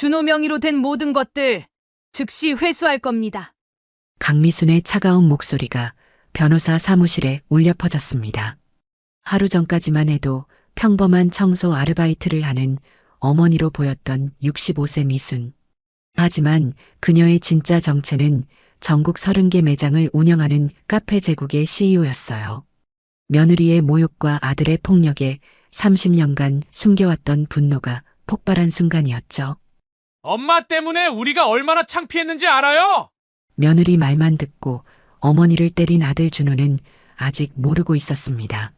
준호 명의로 된 모든 것들 즉시 회수할 겁니다. 강미순의 차가운 목소리가 변호사 사무실에 울려 퍼졌습니다. 하루 전까지만 해도 평범한 청소 아르바이트를 하는 어머니로 보였던 65세 미순. 하지만 그녀의 진짜 정체는 전국 30개 매장을 운영하는 카페 제국의 CEO였어요. 며느리의 모욕과 아들의 폭력에 30년간 숨겨왔던 분노가 폭발한 순간이었죠. 엄마 때문에 우리가 얼마나 창피했는지 알아요? 며느리 말만 듣고 어머니를 때린 아들 준호는 아직 모르고 있었습니다.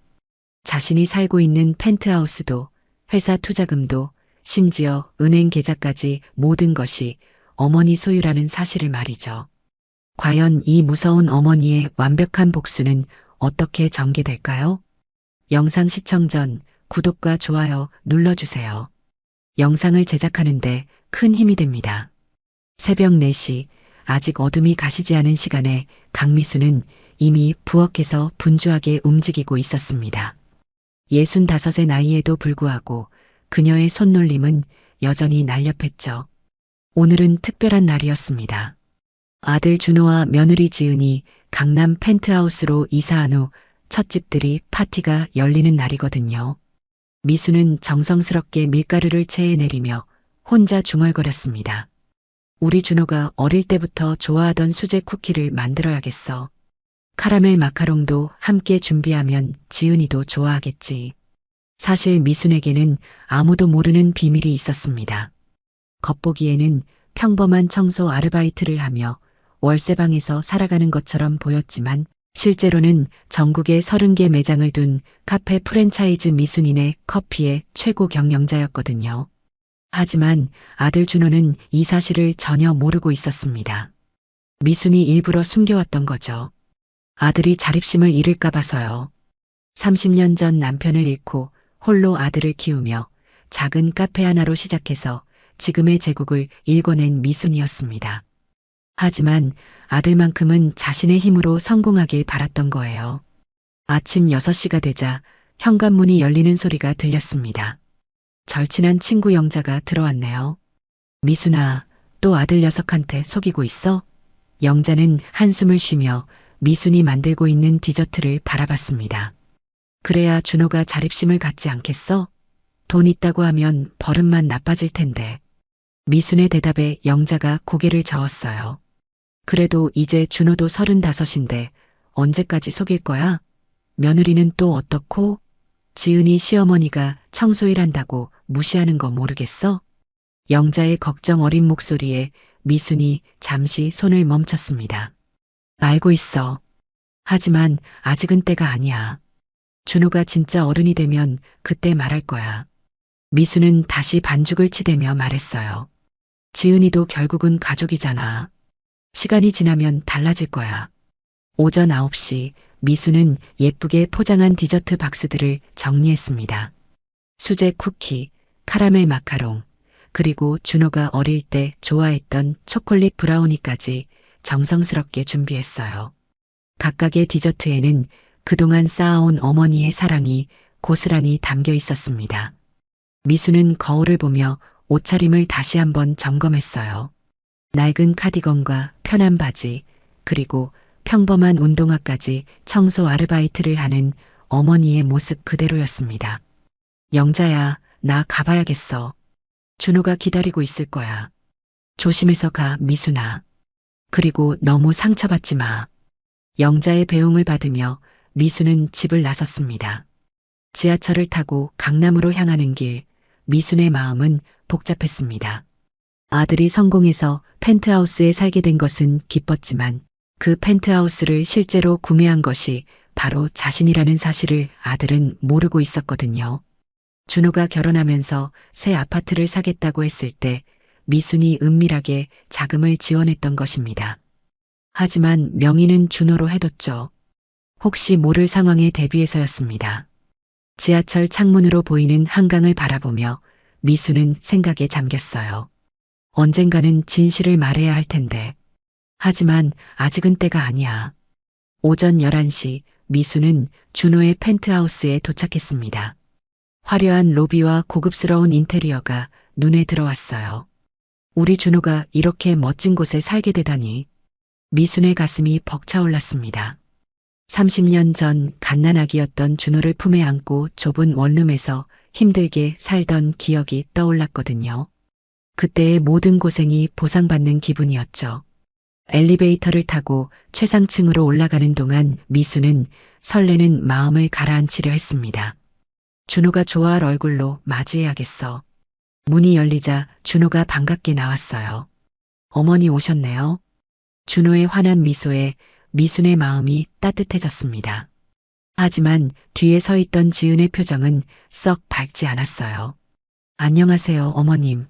자신이 살고 있는 펜트하우스도 회사 투자금도 심지어 은행 계좌까지 모든 것이 어머니 소유라는 사실을 말이죠. 과연 이 무서운 어머니의 완벽한 복수는 어떻게 전개될까요? 영상 시청 전 구독과 좋아요 눌러주세요. 영상을 제작하는데 큰 힘이 됩니다. 새벽 4시 아직 어둠이 가시지 않은 시간에 강미수는 이미 부엌에서 분주하게 움직이고 있었습니다. 65의 나이에도 불구하고 그녀의 손놀림은 여전히 날렵했죠. 오늘은 특별한 날이었습니다. 아들 준호와 며느리 지은이 강남 펜트하우스로 이사한 후 첫 집들이 파티가 열리는 날이거든요. 미수는 정성스럽게 밀가루를 체에 내리며 혼자 중얼거렸습니다. 우리 준호가 어릴 때부터 좋아하던 수제 쿠키를 만들어야겠어. 카라멜 마카롱도 함께 준비하면 지은이도 좋아하겠지. 사실 미순에게는 아무도 모르는 비밀이 있었습니다. 겉보기에는 평범한 청소 아르바이트를 하며 월세방에서 살아가는 것처럼 보였지만 실제로는 전국에 30개 매장을 둔 카페 프랜차이즈 미순인의 커피의 최고 경영자였거든요. 하지만 아들 준호는 이 사실을 전혀 모르고 있었습니다. 미순이 일부러 숨겨왔던 거죠. 아들이 자립심을 잃을까 봐서요. 30년 전 남편을 잃고 홀로 아들을 키우며 작은 카페 하나로 시작해서 지금의 제국을 일궈낸 미순이었습니다. 하지만 아들만큼은 자신의 힘으로 성공하길 바랐던 거예요. 아침 6시가 되자 현관문이 열리는 소리가 들렸습니다. 절친한 친구 영자가 들어왔네요. 미순아, 또 아들 녀석한테 속이고 있어? 영자는 한숨을 쉬며 미순이 만들고 있는 디저트를 바라봤습니다. 그래야 준호가 자립심을 갖지 않겠어? 돈 있다고 하면 버릇만 나빠질 텐데. 미순의 대답에 영자가 고개를 저었어요. 그래도 이제 준호도 35인데 언제까지 속일 거야? 며느리는 또 어떻고? 지은이 시어머니가 청소일 한다고 무시하는 거 모르겠어? 영자의 걱정 어린 목소리에 미순이 잠시 손을 멈췄습니다. 알고 있어. 하지만 아직은 때가 아니야. 준호가 진짜 어른이 되면 그때 말할 거야. 미순은 다시 반죽을 치대며 말했어요. 지은이도 결국은 가족이잖아. 시간이 지나면 달라질 거야. 오전 9시 미수는 예쁘게 포장한 디저트 박스들을 정리했습니다. 수제 쿠키, 카라멜 마카롱, 그리고 준호가 어릴 때 좋아했던 초콜릿 브라우니까지 정성스럽게 준비했어요. 각각의 디저트에는 그동안 쌓아온 어머니의 사랑이 고스란히 담겨 있었습니다. 미수는 거울을 보며 옷차림을 다시 한번 점검했어요. 낡은 카디건과 편한 바지, 그리고 평범한 운동화까지 청소 아르바이트를 하는 어머니의 모습 그대로였습니다. 영자야, 나 가봐야겠어. 준호가 기다리고 있을 거야. 조심해서 가, 미순아. 그리고 너무 상처받지 마. 영자의 배웅을 받으며 미순은 집을 나섰습니다. 지하철을 타고 강남으로 향하는 길, 미순의 마음은 복잡했습니다. 아들이 성공해서 펜트하우스에 살게 된 것은 기뻤지만 그 펜트하우스를 실제로 구매한 것이 바로 자신이라는 사실을 아들은 모르고 있었거든요. 준호가 결혼하면서 새 아파트를 사겠다고 했을 때 미순이 은밀하게 자금을 지원했던 것입니다. 하지만 명의는 준호로 해뒀죠. 혹시 모를 상황에 대비해서였습니다. 지하철 창문으로 보이는 한강을 바라보며 미수는 생각에 잠겼어요. 언젠가는 진실을 말해야 할 텐데. 하지만 아직은 때가 아니야. 오전 11시 미수는 준호의 펜트하우스에 도착했습니다. 화려한 로비와 고급스러운 인테리어가 눈에 들어왔어요. 우리 준호가 이렇게 멋진 곳에 살게 되다니. 미순의 가슴이 벅차올랐습니다. 30년 전 갓난아기였던 준호를 품에 안고 좁은 원룸에서 힘들게 살던 기억이 떠올랐거든요. 그때의 모든 고생이 보상받는 기분이었죠. 엘리베이터를 타고 최상층으로 올라가는 동안 미수는 설레는 마음을 가라앉히려 했습니다. 준호가 좋아할 얼굴로 맞이해야겠어. 문이 열리자 준호가 반갑게 나왔어요. 어머니 오셨네요. 준호의 환한 미소에 미순의 마음이 따뜻해졌습니다. 하지만 뒤에 서 있던 지은의 표정은 썩 밝지 않았어요. 안녕하세요, 어머님.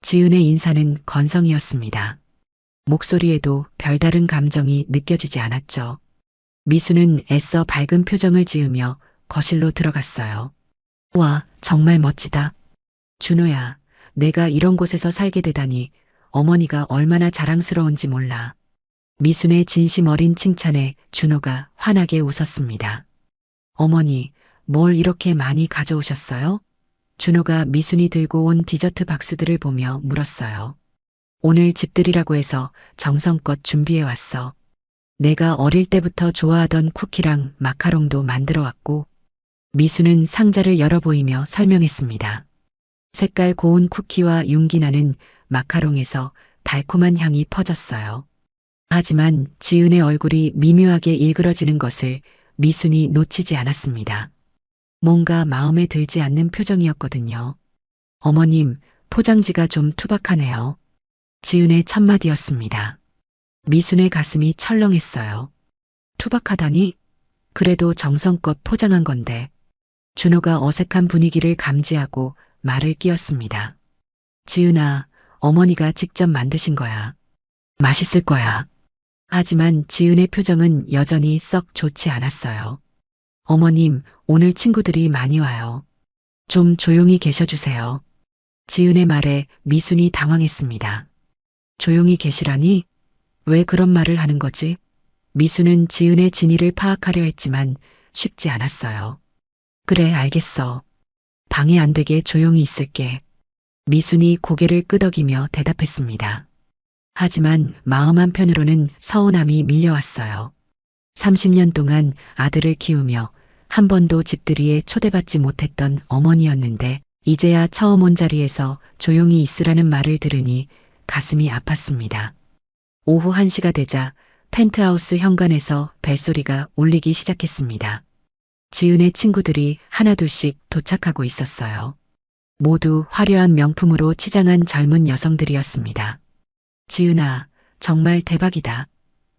지은의 인사는 건성이었습니다. 목소리에도 별다른 감정이 느껴지지 않았죠. 미수는 애써 밝은 표정을 지으며 거실로 들어갔어요. 와, 정말 멋지다. 준호야, 내가 이런 곳에서 살게 되다니 어머니가 얼마나 자랑스러운지 몰라. 미순의 진심 어린 칭찬에 준호가 환하게 웃었습니다. 어머니, 뭘 이렇게 많이 가져오셨어요? 준호가 미순이 들고 온 디저트 박스들을 보며 물었어요. 오늘 집들이라고 해서 정성껏 준비해 왔어. 내가 어릴 때부터 좋아하던 쿠키랑 마카롱도 만들어 왔고. 미수는 상자를 열어 보이며 설명했습니다. 색깔 고운 쿠키와 윤기 나는 마카롱에서 달콤한 향이 퍼졌어요. 하지만 지은의 얼굴이 미묘하게 일그러지는 것을 미순이 놓치지 않았습니다. 뭔가 마음에 들지 않는 표정이었거든요. 어머님, 포장지가 좀 투박하네요. 지은의 첫마디였습니다. 미순의 가슴이 철렁했어요. 투박하다니? 그래도 정성껏 포장한 건데. 준호가 어색한 분위기를 감지하고 말을 끼웠습니다. 지은아, 어머니가 직접 만드신 거야. 맛있을 거야. 하지만 지은의 표정은 여전히 썩 좋지 않았어요. 어머님, 오늘 친구들이 많이 와요. 좀 조용히 계셔주세요. 지은의 말에 미순이 당황했습니다. 조용히 계시라니? 왜 그런 말을 하는 거지? 미순은 지은의 진위를 파악하려 했지만 쉽지 않았어요. 그래, 알겠어. 방해 안 되게 조용히 있을게. 미순이 고개를 끄덕이며 대답했습니다. 하지만 마음 한편으로는 서운함이 밀려왔어요. 30년 동안 아들을 키우며 한 번도 집들이에 초대받지 못했던 어머니였는데 이제야 처음 온 자리에서 조용히 있으라는 말을 들으니 가슴이 아팠습니다. 오후 1시가 되자 펜트하우스 현관에서 벨소리가 울리기 시작했습니다. 지은의 친구들이 하나둘씩 도착하고 있었어요. 모두 화려한 명품으로 치장한 젊은 여성들이었습니다. 지은아, 정말 대박이다.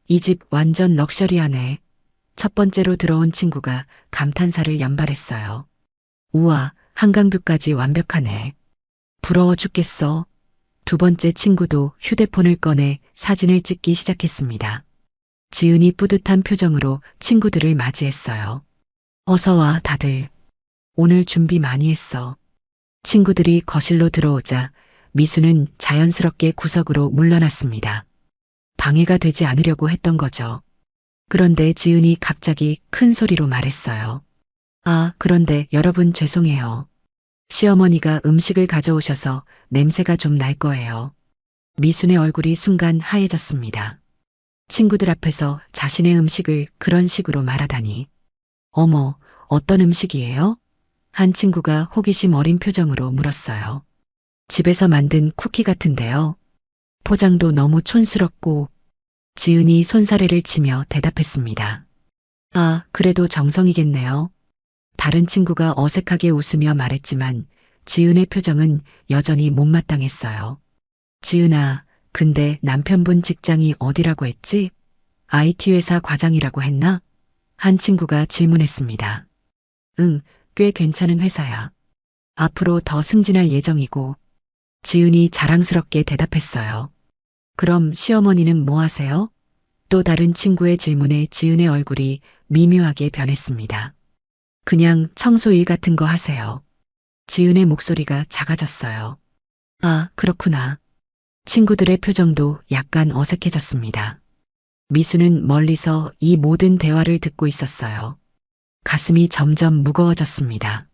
이 집 완전 럭셔리하네. 첫 번째로 들어온 친구가 감탄사를 연발했어요. 우와, 한강뷰까지 완벽하네. 부러워 죽겠어. 두 번째 친구도 휴대폰을 꺼내 사진을 찍기 시작했습니다. 지은이 뿌듯한 표정으로 친구들을 맞이했어요. 어서 와, 다들. 오늘 준비 많이 했어. 친구들이 거실로 들어오자 미수는 자연스럽게 구석으로 물러났습니다. 방해가 되지 않으려고 했던 거죠. 그런데 지은이 갑자기 큰 소리로 말했어요. 아, 그런데 여러분 죄송해요. 시어머니가 음식을 가져오셔서 냄새가 좀 날 거예요. 미순의 얼굴이 순간 하얘졌습니다. 친구들 앞에서 자신의 음식을 그런 식으로 말하다니. 어머, 어떤 음식이에요? 한 친구가 호기심 어린 표정으로 물었어요. 집에서 만든 쿠키 같은데요. 포장도 너무 촌스럽고. 지은이 손사래를 치며 대답했습니다. 아, 그래도 정성이겠네요. 다른 친구가 어색하게 웃으며 말했지만 지은의 표정은 여전히 못마땅했어요. 지은아, 근데 남편분 직장이 어디라고 했지? IT 회사 과장이라고 했나? 한 친구가 질문했습니다. 응, 꽤 괜찮은 회사야. 앞으로 더 승진할 예정이고. 지은이 자랑스럽게 대답했어요. 그럼 시어머니는 뭐 하세요? 또 다른 친구의 질문에 지은의 얼굴이 미묘하게 변했습니다. 그냥 청소일 같은 거 하세요. 지은의 목소리가 작아졌어요. 아, 그렇구나. 친구들의 표정도 약간 어색해졌습니다. 미수는 멀리서 이 모든 대화를 듣고 있었어요. 가슴이 점점 무거워졌습니다.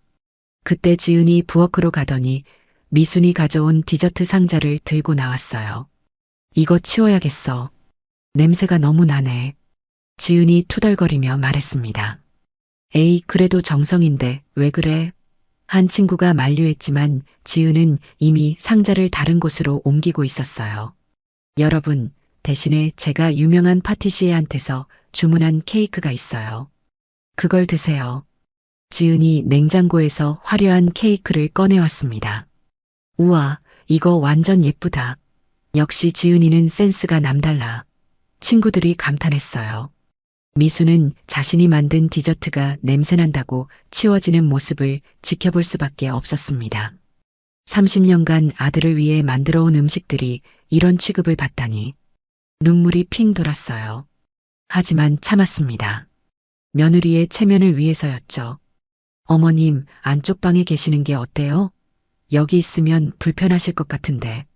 그때 지은이 부엌으로 가더니 미순이 가져온 디저트 상자를 들고 나왔어요. 이거 치워야겠어. 냄새가 너무 나네. 지은이 투덜거리며 말했습니다. 에이, 그래도 정성인데 왜 그래? 한 친구가 만류했지만 지은은 이미 상자를 다른 곳으로 옮기고 있었어요. 여러분, 대신에 제가 유명한 파티시에한테서 주문한 케이크가 있어요. 그걸 드세요. 지은이 냉장고에서 화려한 케이크를 꺼내왔습니다. 우와, 이거 완전 예쁘다. 역시 지은이는 센스가 남달라. 친구들이 감탄했어요. 미수는 자신이 만든 디저트가 냄새난다고 치워지는 모습을 지켜볼 수밖에 없었습니다. 30년간 아들을 위해 만들어 온 음식들이 이런 취급을 받다니. 눈물이 핑 돌았어요. 하지만 참았습니다. 며느리의 체면을 위해서였죠. 어머님, 안쪽 방에 계시는 게 어때요? 여기 있으면 불편하실 것 같은데.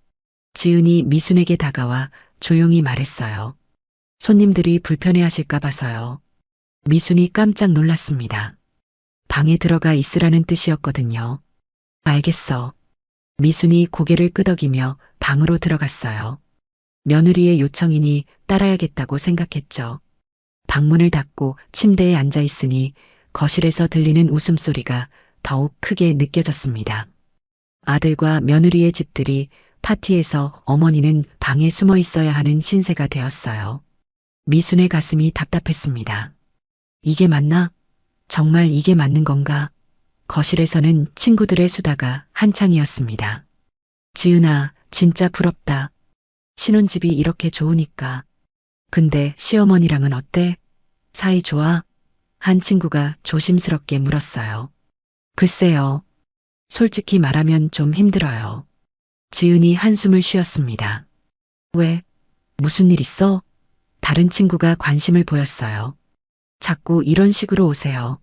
지은이 미순에게 다가와 조용히 말했어요. 손님들이 불편해하실까 봐서요. 미순이 깜짝 놀랐습니다. 방에 들어가 있으라는 뜻이었거든요. 알겠어. 미순이 고개를 끄덕이며 방으로 들어갔어요. 며느리의 요청이니 따라야겠다고 생각했죠. 방문을 닫고 침대에 앉아 있으니 거실에서 들리는 웃음소리가 더욱 크게 느껴졌습니다. 아들과 며느리의 집들이 파티에서 어머니는 방에 숨어 있어야 하는 신세가 되었어요. 미순의 가슴이 답답했습니다. 이게 맞나? 정말 이게 맞는 건가? 거실에서는 친구들의 수다가 한창이었습니다. 지은아, 진짜 부럽다. 신혼집이 이렇게 좋으니까. 근데 시어머니랑은 어때? 사이 좋아? 한 친구가 조심스럽게 물었어요. 글쎄요. 솔직히 말하면 좀 힘들어요. 지은이 한숨을 쉬었습니다. 왜? 무슨 일 있어? 다른 친구가 관심을 보였어요. 자꾸 이런 식으로 오세요.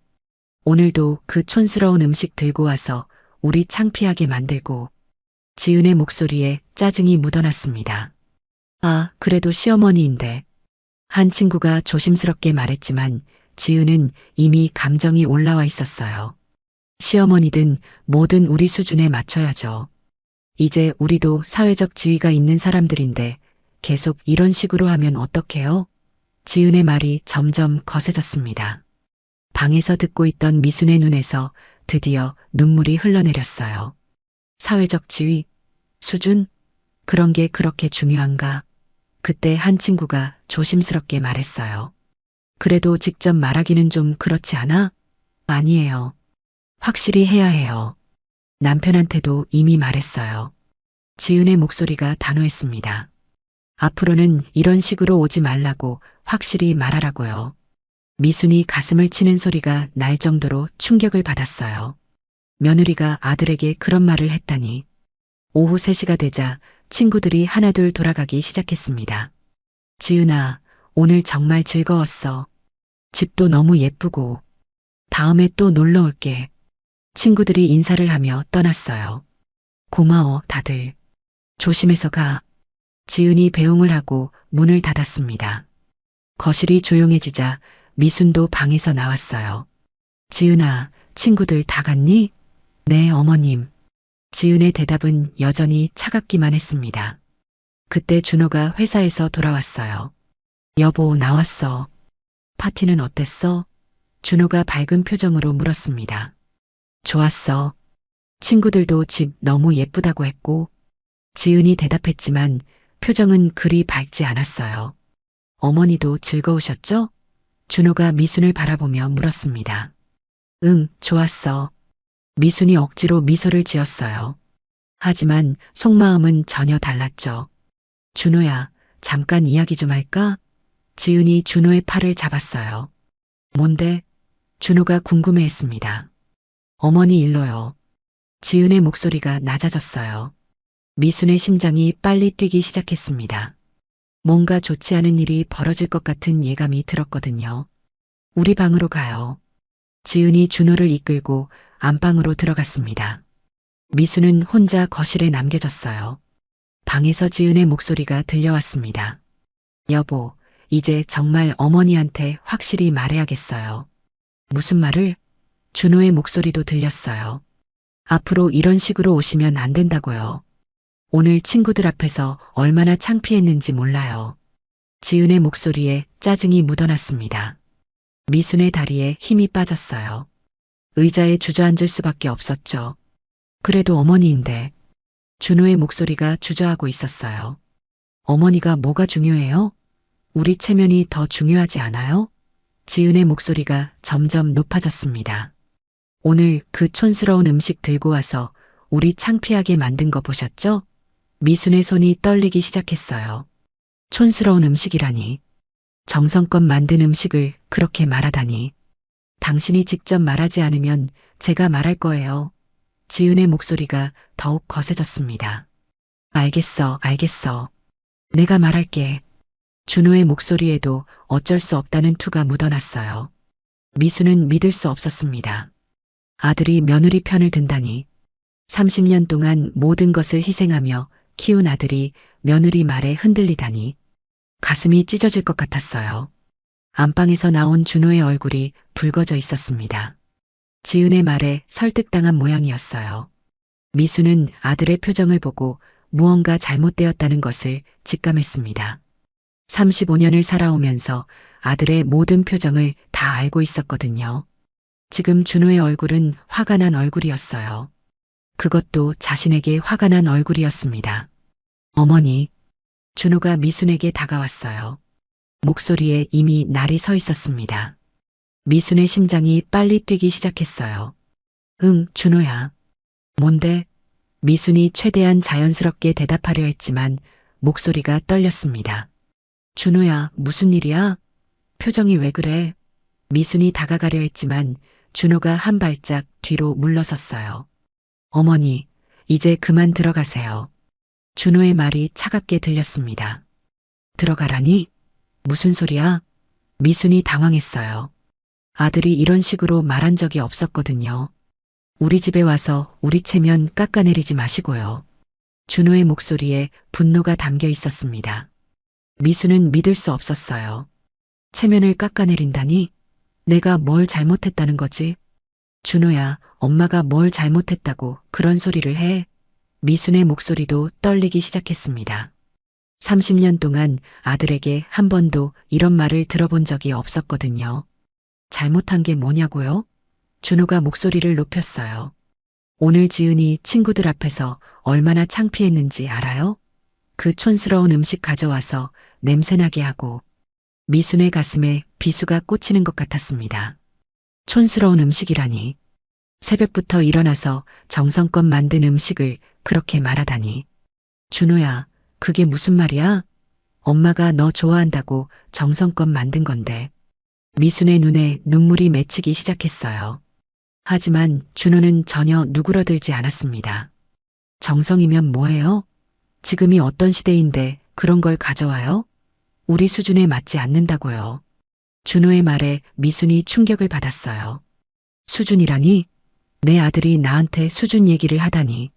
오늘도 그 촌스러운 음식 들고 와서 우리 창피하게 만들고. 지은의 목소리에 짜증이 묻어났습니다. 아, 그래도 시어머니인데. 한 친구가 조심스럽게 말했지만 지은은 이미 감정이 올라와 있었어요. 시어머니든 뭐든 우리 수준에 맞춰야죠. 이제 우리도 사회적 지위가 있는 사람들인데 계속 이런 식으로 하면 어떡해요? 지은의 말이 점점 거세졌습니다. 방에서 듣고 있던 미순의 눈에서 드디어 눈물이 흘러내렸어요. 사회적 지위, 수준? 그런 게 그렇게 중요한가? 그때 한 친구가 조심스럽게 말했어요. 그래도 직접 말하기는 좀 그렇지 않아? 아니에요. 확실히 해야 해요. 남편한테도 이미 말했어요. 지은의 목소리가 단호했습니다. 앞으로는 이런 식으로 오지 말라고 확실히 말하라고요. 미순이 가슴을 치는 소리가 날 정도로 충격을 받았어요. 며느리가 아들에게 그런 말을 했다니. 오후 3시가 되자 친구들이 하나둘 돌아가기 시작했습니다. 지은아, 오늘 정말 즐거웠어. 집도 너무 예쁘고. 다음에 또 놀러 올게. 친구들이 인사를 하며 떠났어요. 고마워, 다들. 조심해서 가. 지은이 배웅을 하고 문을 닫았습니다. 거실이 조용해지자 미순도 방에서 나왔어요. 지은아, 친구들 다 갔니? 네, 어머님. 지은의 대답은 여전히 차갑기만 했습니다. 그때 준호가 회사에서 돌아왔어요. 여보, 나왔어. 파티는 어땠어? 준호가 밝은 표정으로 물었습니다. 좋았어. 친구들도 집 너무 예쁘다고 했고. 지은이 대답했지만 표정은 그리 밝지 않았어요. 어머니도 즐거우셨죠? 준호가 미순을 바라보며 물었습니다. 응, 좋았어. 미순이 억지로 미소를 지었어요. 하지만 속마음은 전혀 달랐죠. 준호야, 잠깐 이야기 좀 할까? 지은이 준호의 팔을 잡았어요. 뭔데? 준호가 궁금해했습니다. 어머니 일로요. 지은의 목소리가 낮아졌어요. 미순의 심장이 빨리 뛰기 시작했습니다. 뭔가 좋지 않은 일이 벌어질 것 같은 예감이 들었거든요. 우리 방으로 가요. 지은이 준호를 이끌고 안방으로 들어갔습니다. 미순은 혼자 거실에 남겨졌어요. 방에서 지은의 목소리가 들려왔습니다. 여보, 이제 정말 어머니한테 확실히 말해야겠어요. 무슨 말을? 준호의 목소리도 들렸어요. 앞으로 이런 식으로 오시면 안 된다고요. 오늘 친구들 앞에서 얼마나 창피했는지 몰라요. 지은의 목소리에 짜증이 묻어났습니다. 미순의 다리에 힘이 빠졌어요. 의자에 주저앉을 수밖에 없었죠. 그래도 어머니인데. 준호의 목소리가 주저하고 있었어요. 어머니가 뭐가 중요해요? 우리 체면이 더 중요하지 않아요? 지은의 목소리가 점점 높아졌습니다. 오늘 그 촌스러운 음식 들고 와서 우리 창피하게 만든 거 보셨죠? 미순의 손이 떨리기 시작했어요. 촌스러운 음식이라니. 정성껏 만든 음식을 그렇게 말하다니. 당신이 직접 말하지 않으면 제가 말할 거예요. 지은의 목소리가 더욱 거세졌습니다. 알겠어, 알겠어. 내가 말할게. 준호의 목소리에도 어쩔 수 없다는 투가 묻어났어요. 미수는 믿을 수 없었습니다. 아들이 며느리 편을 든다니. 30년 동안 모든 것을 희생하며 키운 아들이 며느리 말에 흔들리다니. 가슴이 찢어질 것 같았어요. 안방에서 나온 준호의 얼굴이 붉어져 있었습니다. 지은의 말에 설득당한 모양이었어요. 미수는 아들의 표정을 보고 무언가 잘못되었다는 것을 직감했습니다. 35년을 살아오면서 아들의 모든 표정을 다 알고 있었거든요. 지금 준호의 얼굴은 화가 난 얼굴이었어요. 그것도 자신에게 화가 난 얼굴이었습니다. 어머니, 준호가 미순에게 다가왔어요. 목소리에 이미 날이 서 있었습니다. 미순의 심장이 빨리 뛰기 시작했어요. 응, 준호야. 뭔데? 미순이 최대한 자연스럽게 대답하려 했지만 목소리가 떨렸습니다. 준호야, 무슨 일이야? 표정이 왜 그래? 미순이 다가가려 했지만 준호가 한 발짝 뒤로 물러섰어요. 어머니, 이제 그만 들어가세요. 준호의 말이 차갑게 들렸습니다. 들어가라니? 무슨 소리야? 미순이 당황했어요. 아들이 이런 식으로 말한 적이 없었거든요. 우리 집에 와서 우리 체면 깎아내리지 마시고요. 준호의 목소리에 분노가 담겨 있었습니다. 미수는 믿을 수 없었어요. 체면을 깎아내린다니? 내가 뭘 잘못했다는 거지? 준호야, 엄마가 뭘 잘못했다고 그런 소리를 해? 미순의 목소리도 떨리기 시작했습니다. 30년 동안 아들에게 한 번도 이런 말을 들어본 적이 없었거든요. 잘못한 게 뭐냐고요? 준호가 목소리를 높였어요. 오늘 지은이 친구들 앞에서 얼마나 창피했는지 알아요? 그 촌스러운 음식 가져와서 냄새나게 하고. 미순의 가슴에 비수가 꽂히는 것 같았습니다. 촌스러운 음식이라니. 새벽부터 일어나서 정성껏 만든 음식을 그렇게 말하다니. 준호야, 그게 무슨 말이야? 엄마가 너 좋아한다고 정성껏 만든 건데. 미순의 눈에 눈물이 맺히기 시작했어요. 하지만 준호는 전혀 누그러들지 않았습니다. 정성이면 뭐예요? 지금이 어떤 시대인데 그런 걸 가져와요? 우리 수준에 맞지 않는다고요. 준호의 말에 미순이 충격을 받았어요. 수준이라니? 내 아들이 나한테 수준 얘기를 하다니.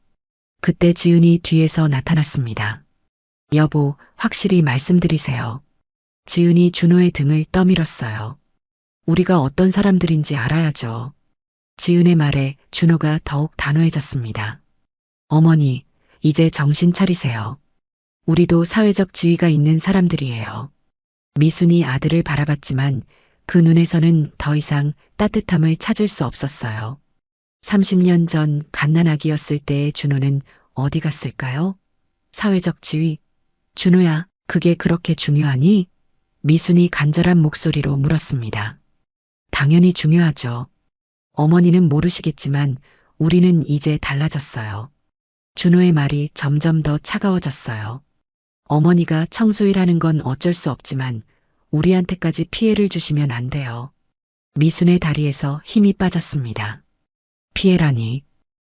그때 지은이 뒤에서 나타났습니다. 여보, 확실히 말씀드리세요. 지은이 준호의 등을 떠밀었어요. 우리가 어떤 사람들인지 알아야죠. 지은의 말에 준호가 더욱 단호해졌습니다. 어머니, 이제 정신 차리세요. 우리도 사회적 지위가 있는 사람들이에요. 미순이 아들을 바라봤지만 그 눈에서는 더 이상 따뜻함을 찾을 수 없었어요. 30년 전 갓난아기였을 때의 준호는 어디 갔을까요? 사회적 지위. 준호야, 그게 그렇게 중요하니? 미순이 간절한 목소리로 물었습니다. 당연히 중요하죠. 어머니는 모르시겠지만 우리는 이제 달라졌어요. 준호의 말이 점점 더 차가워졌어요. 어머니가 청소일하는 건 어쩔 수 없지만 우리한테까지 피해를 주시면 안 돼요. 미순의 다리에서 힘이 빠졌습니다. 피해라니.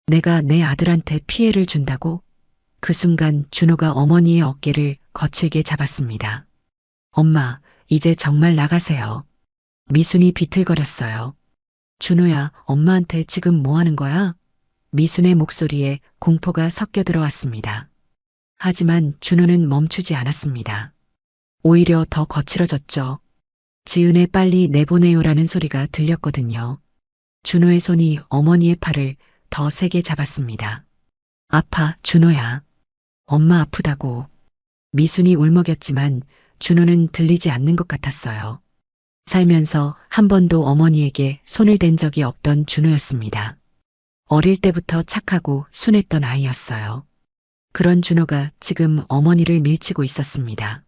내가 내 아들한테 피해를 준다고? 그 순간 준호가 어머니의 어깨를 거칠게 잡았습니다. 엄마, 이제 정말 나가세요. 미순이 비틀거렸어요. 준호야, 엄마한테 지금 뭐 하는 거야? 미순의 목소리에 공포가 섞여 들어왔습니다. 하지만 준호는 멈추지 않았습니다. 오히려 더 거칠어졌죠. 지은에 빨리 내보내요라는 소리가 들렸거든요. 준호의 손이 어머니의 팔을 더 세게 잡았습니다. 아파, 준호야. 엄마 아프다고. 미순이 울먹였지만 준호는 들리지 않는 것 같았어요. 살면서 한 번도 어머니에게 손을 댄 적이 없던 준호였습니다. 어릴 때부터 착하고 순했던 아이였어요. 그런 준호가 지금 어머니를 밀치고 있었습니다.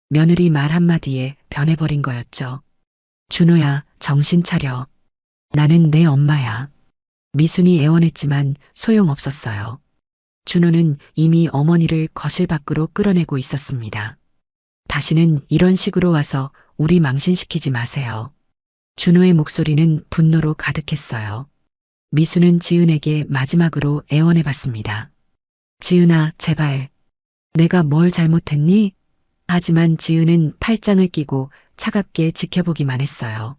며느리 말 한마디에 변해버린 거였죠. 준호야, 정신 차려. 나는 내 엄마야. 미순이 애원했지만 소용없었어요. 준호는 이미 어머니를 거실 밖으로 끌어내고 있었습니다. 다시는 이런 식으로 와서 우리 망신시키지 마세요. 준호의 목소리는 분노로 가득했어요. 미수는 지은에게 마지막으로 애원해봤습니다. 지은아, 제발. 내가 뭘 잘못했니? 하지만 지은은 팔짱을 끼고 차갑게 지켜보기만 했어요.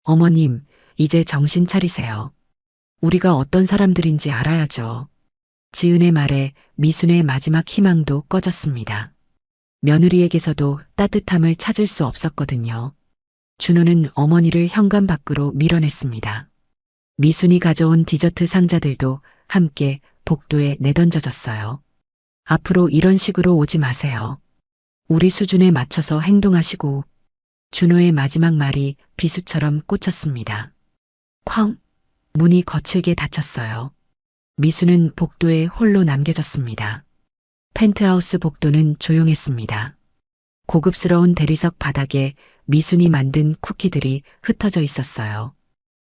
어머님, 이제 정신 차리세요. 우리가 어떤 사람들인지 알아야죠. 지은의 말에 미순의 마지막 희망도 꺼졌습니다. 며느리에게서도 따뜻함을 찾을 수 없었거든요. 준호는 어머니를 현관 밖으로 밀어냈습니다. 미순이 가져온 디저트 상자들도 함께 복도에 내던져졌어요. 앞으로 이런 식으로 오지 마세요. 우리 수준에 맞춰서 행동하시고. 준호의 마지막 말이 비수처럼 꽂혔습니다. 쾅! 문이 거칠게 닫혔어요. 미수는 복도에 홀로 남겨졌습니다. 펜트하우스 복도는 조용했습니다. 고급스러운 대리석 바닥에 미순이 만든 쿠키들이 흩어져 있었어요.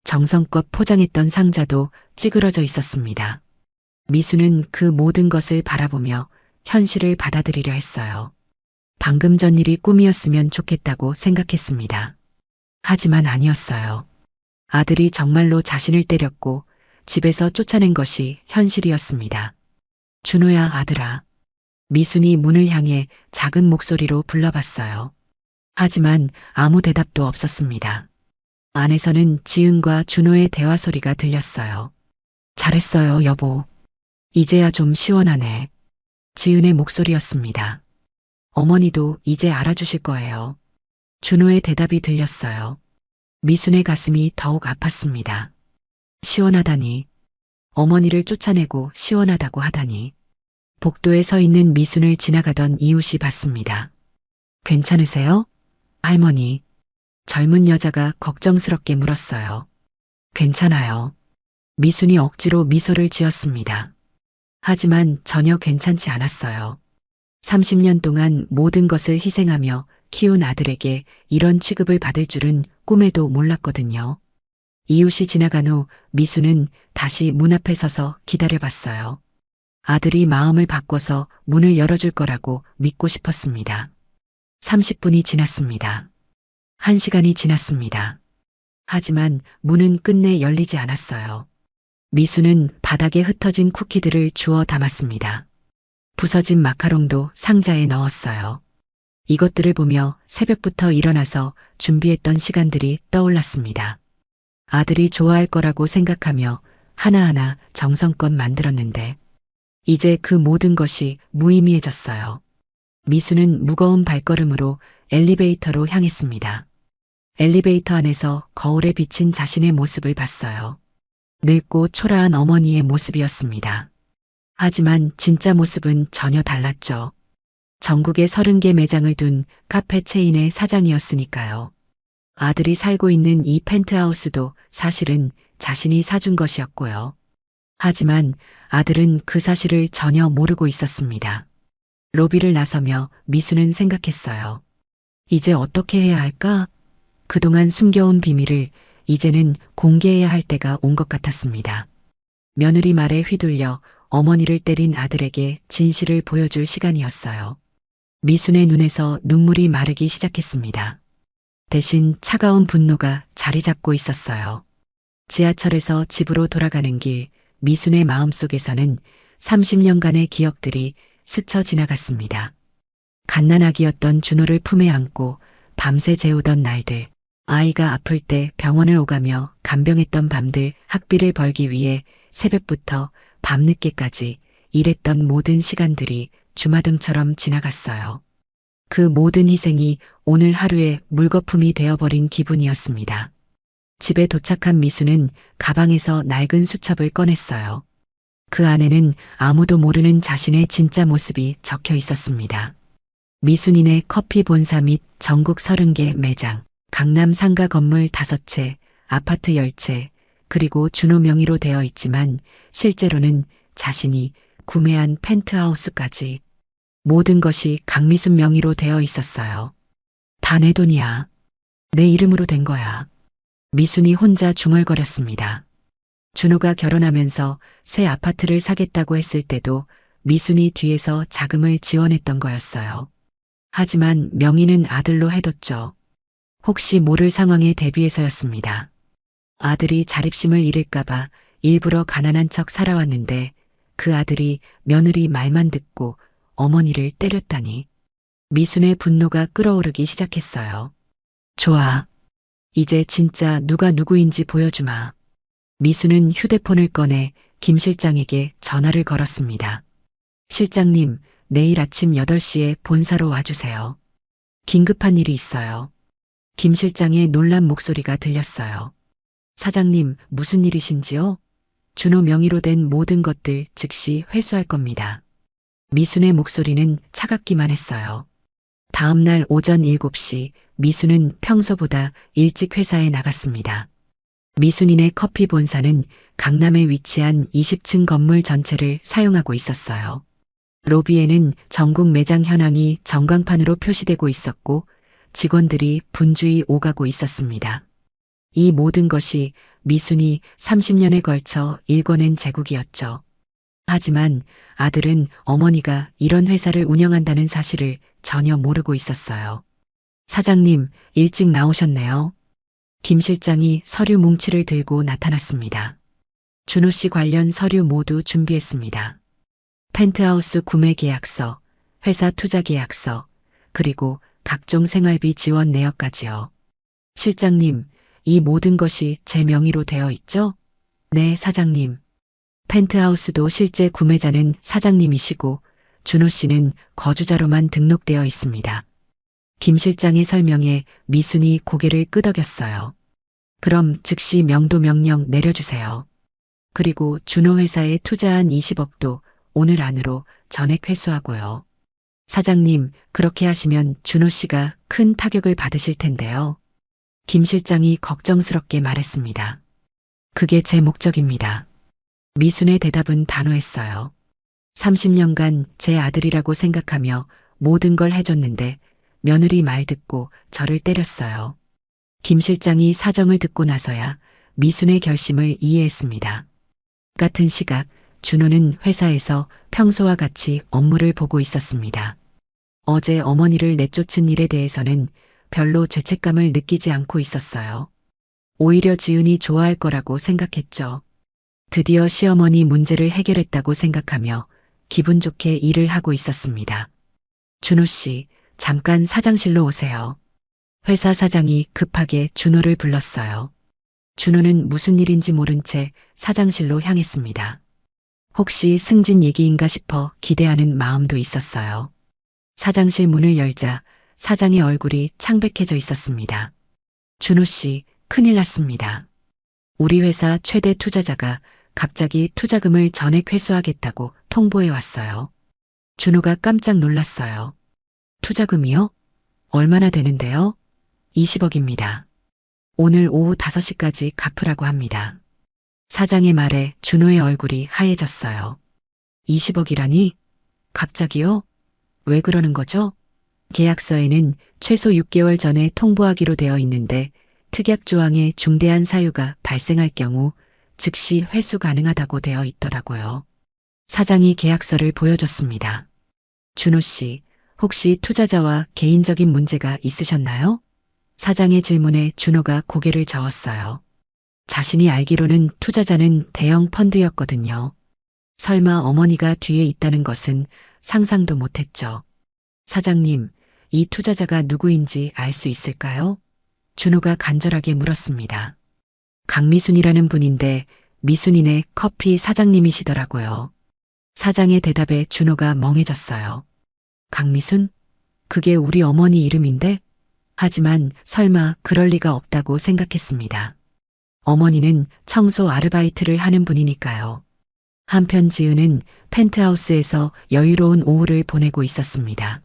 정성껏 포장했던 상자도 찌그러져 있었습니다. 미수는 그 모든 것을 바라보며 현실을 받아들이려 했어요. 방금 전 일이 꿈이었으면 좋겠다고 생각했습니다. 하지만 아니었어요. 아들이 정말로 자신을 때렸고 집에서 쫓아낸 것이 현실이었습니다. 준호야, 아들아. 미순이 문을 향해 작은 목소리로 불러봤어요. 하지만 아무 대답도 없었습니다. 안에서는 지은과 준호의 대화 소리가 들렸어요. 잘했어요, 여보. 이제야 좀 시원하네. 지은의 목소리였습니다. 어머니도 이제 알아주실 거예요. 준호의 대답이 들렸어요. 미순의 가슴이 더욱 아팠습니다. 시원하다니. 어머니를 쫓아내고 시원하다고 하다니. 복도에 서 있는 미순을 지나가던 이웃이 봤습니다. 괜찮으세요? 할머니. 젊은 여자가 걱정스럽게 물었어요. 괜찮아요. 미순이 억지로 미소를 지었습니다. 하지만 전혀 괜찮지 않았어요. 30년 동안 모든 것을 희생하며 키운 아들에게 이런 취급을 받을 줄은 꿈에도 몰랐거든요. 이웃이 지나간 후 미수는 다시 문 앞에 서서 기다려봤어요. 아들이 마음을 바꿔서 문을 열어줄 거라고 믿고 싶었습니다. 30분이 지났습니다. 1시간이 지났습니다. 하지만 문은 끝내 열리지 않았어요. 미수는 바닥에 흩어진 쿠키들을 주워 담았습니다. 부서진 마카롱도 상자에 넣었어요. 이것들을 보며 새벽부터 일어나서 준비했던 시간들이 떠올랐습니다. 아들이 좋아할 거라고 생각하며 하나하나 정성껏 만들었는데 이제 그 모든 것이 무의미해졌어요. 미수는 무거운 발걸음으로 엘리베이터로 향했습니다. 엘리베이터 안에서 거울에 비친 자신의 모습을 봤어요. 늙고 초라한 어머니의 모습이었습니다. 하지만 진짜 모습은 전혀 달랐죠. 전국에 30개 매장을 둔 카페 체인의 사장이었으니까요. 아들이 살고 있는 이 펜트하우스도 사실은 자신이 사준 것이었고요. 하지만 아들은 그 사실을 전혀 모르고 있었습니다. 로비를 나서며 미수는 생각했어요. 이제 어떻게 해야 할까? 그동안 숨겨온 비밀을 이제는 공개해야 할 때가 온 것 같았습니다. 며느리 말에 휘둘려 어머니를 때린 아들에게 진실을 보여줄 시간이었어요. 미순의 눈에서 눈물이 마르기 시작했습니다. 대신 차가운 분노가 자리 잡고 있었어요. 지하철에서 집으로 돌아가는 길, 미순의 마음속에서는 30년간의 기억들이 스쳐 지나갔습니다. 갓난아기였던 준호를 품에 안고 밤새 재우던 날들, 아이가 아플 때 병원을 오가며 간병했던 밤들, 학비를 벌기 위해 새벽부터 밤늦게까지 일했던 모든 시간들이 주마등처럼 지나갔어요. 그 모든 희생이 오늘 하루의 물거품이 되어버린 기분이었습니다. 집에 도착한 미수는 가방에서 낡은 수첩을 꺼냈어요. 그 안에는 아무도 모르는 자신의 진짜 모습이 적혀 있었습니다. 미순인의 커피 본사 및 전국 30개 매장, 강남 상가 건물 5채, 아파트 10채, 그리고 준호 명의로 되어 있지만 실제로는 자신이 구매한 펜트하우스까지 모든 것이 강미순 명의로 되어 있었어요. 다 내 돈이야. 내 이름으로 된 거야. 미순이 혼자 중얼거렸습니다. 준호가 결혼하면서 새 아파트를 사겠다고 했을 때도 미순이 뒤에서 자금을 지원했던 거였어요. 하지만 명의는 아들로 해뒀죠. 혹시 모를 상황에 대비해서였습니다. 아들이 자립심을 잃을까봐 일부러 가난한 척 살아왔는데 그 아들이 며느리 말만 듣고 어머니를 때렸다니. 미순의 분노가 끓어오르기 시작했어요. 좋아. 이제 진짜 누가 누구인지 보여주마. 미수는 휴대폰을 꺼내 김 실장에게 전화를 걸었습니다. 실장님, 내일 아침 8시에 본사로 와주세요. 긴급한 일이 있어요. 김 실장의 놀란 목소리가 들렸어요. 사장님, 무슨 일이신지요? 준호 명의로 된 모든 것들 즉시 회수할 겁니다. 미순의 목소리는 차갑기만 했어요. 다음 날 오전 7시 미순은 평소보다 일찍 회사에 나갔습니다. 미순인의 커피 본사는 강남에 위치한 20층 건물 전체를 사용하고 있었어요. 로비에는 전국 매장 현황이 전광판으로 표시되고 있었고 직원들이 분주히 오가고 있었습니다. 이 모든 것이 미순이 30년에 걸쳐 일궈낸 재국이었죠. 하지만 아들은 어머니가 이런 회사를 운영한다는 사실을 전혀 모르고 있었어요. 사장님, 일찍 나오셨네요. 김 실장이 서류 뭉치를 들고 나타났습니다. 준호 씨 관련 서류 모두 준비했습니다. 펜트하우스 구매 계약서, 회사 투자 계약서, 그리고 각종 생활비 지원 내역까지요. 실장님, 이 모든 것이 제 명의로 되어 있죠? 네, 사장님. 펜트하우스도 실제 구매자는 사장님이시고 준호 씨는 거주자로만 등록되어 있습니다. 김 실장의 설명에 미순이 고개를 끄덕였어요. 그럼 즉시 명도 명령 내려주세요. 그리고 준호 회사에 투자한 20억도 오늘 안으로 전액 회수하고요. 사장님, 그렇게 하시면 준호 씨가 큰 타격을 받으실 텐데요. 김 실장이 걱정스럽게 말했습니다. 그게 제 목적입니다. 미순의 대답은 단호했어요. 30년간 제 아들이라고 생각하며 모든 걸 해줬는데 며느리 말 듣고 저를 때렸어요. 김 실장이 사정을 듣고 나서야 미순의 결심을 이해했습니다. 같은 시각 준호는 회사에서 평소와 같이 업무를 보고 있었습니다. 어제 어머니를 내쫓은 일에 대해서는 별로 죄책감을 느끼지 않고 있었어요. 오히려 지은이 좋아할 거라고 생각했죠. 드디어 시어머니 문제를 해결했다고 생각하며 기분 좋게 일을 하고 있었습니다. 준호 씨, 잠깐 사장실로 오세요. 회사 사장이 급하게 준호를 불렀어요. 준호는 무슨 일인지 모른 채 사장실로 향했습니다. 혹시 승진 얘기인가 싶어 기대하는 마음도 있었어요. 사장실 문을 열자 사장의 얼굴이 창백해져 있었습니다. 준호 씨, 큰일 났습니다. 우리 회사 최대 투자자가 갑자기 투자금을 전액 회수하겠다고 통보해 왔어요. 준호가 깜짝 놀랐어요. 투자금이요? 얼마나 되는데요? 20억입니다. 오늘 오후 5시까지 갚으라고 합니다. 사장의 말에 준호의 얼굴이 하얘졌어요. 20억이라니? 갑자기요? 왜 그러는 거죠? 계약서에는 최소 6개월 전에 통보하기로 되어 있는데 특약 조항에 중대한 사유가 발생할 경우 즉시 회수 가능하다고 되어 있더라고요. 사장이 계약서를 보여줬습니다. 준호 씨, 혹시 투자자와 개인적인 문제가 있으셨나요? 사장의 질문에 준호가 고개를 저었어요. 자신이 알기로는 투자자는 대형 펀드였거든요. 설마 어머니가 뒤에 있다는 것은 상상도 못했죠. 사장님, 이 투자자가 누구인지 알 수 있을까요? 준호가 간절하게 물었습니다. 강미순이라는 분인데 미순이네 커피 사장님이시더라고요. 사장의 대답에 준호가 멍해졌어요. 강미순? 그게 우리 어머니 이름인데? 하지만 설마 그럴 리가 없다고 생각했습니다. 어머니는 청소 아르바이트를 하는 분이니까요. 한편 지은은 펜트하우스에서 여유로운 오후를 보내고 있었습니다.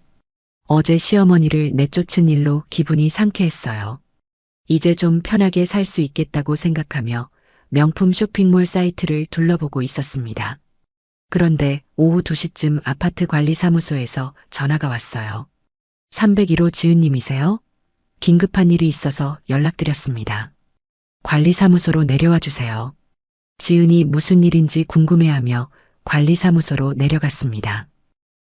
어제 시어머니를 내쫓은 일로 기분이 상쾌했어요. 이제 좀 편하게 살 수 있겠다고 생각하며 명품 쇼핑몰 사이트를 둘러보고 있었습니다. 그런데 오후 2시쯤 아파트 관리사무소에서 전화가 왔어요. 301호 지은님이세요? 긴급한 일이 있어서 연락드렸습니다. 관리사무소로 내려와 주세요. 지은이 무슨 일인지 궁금해하며 관리사무소로 내려갔습니다.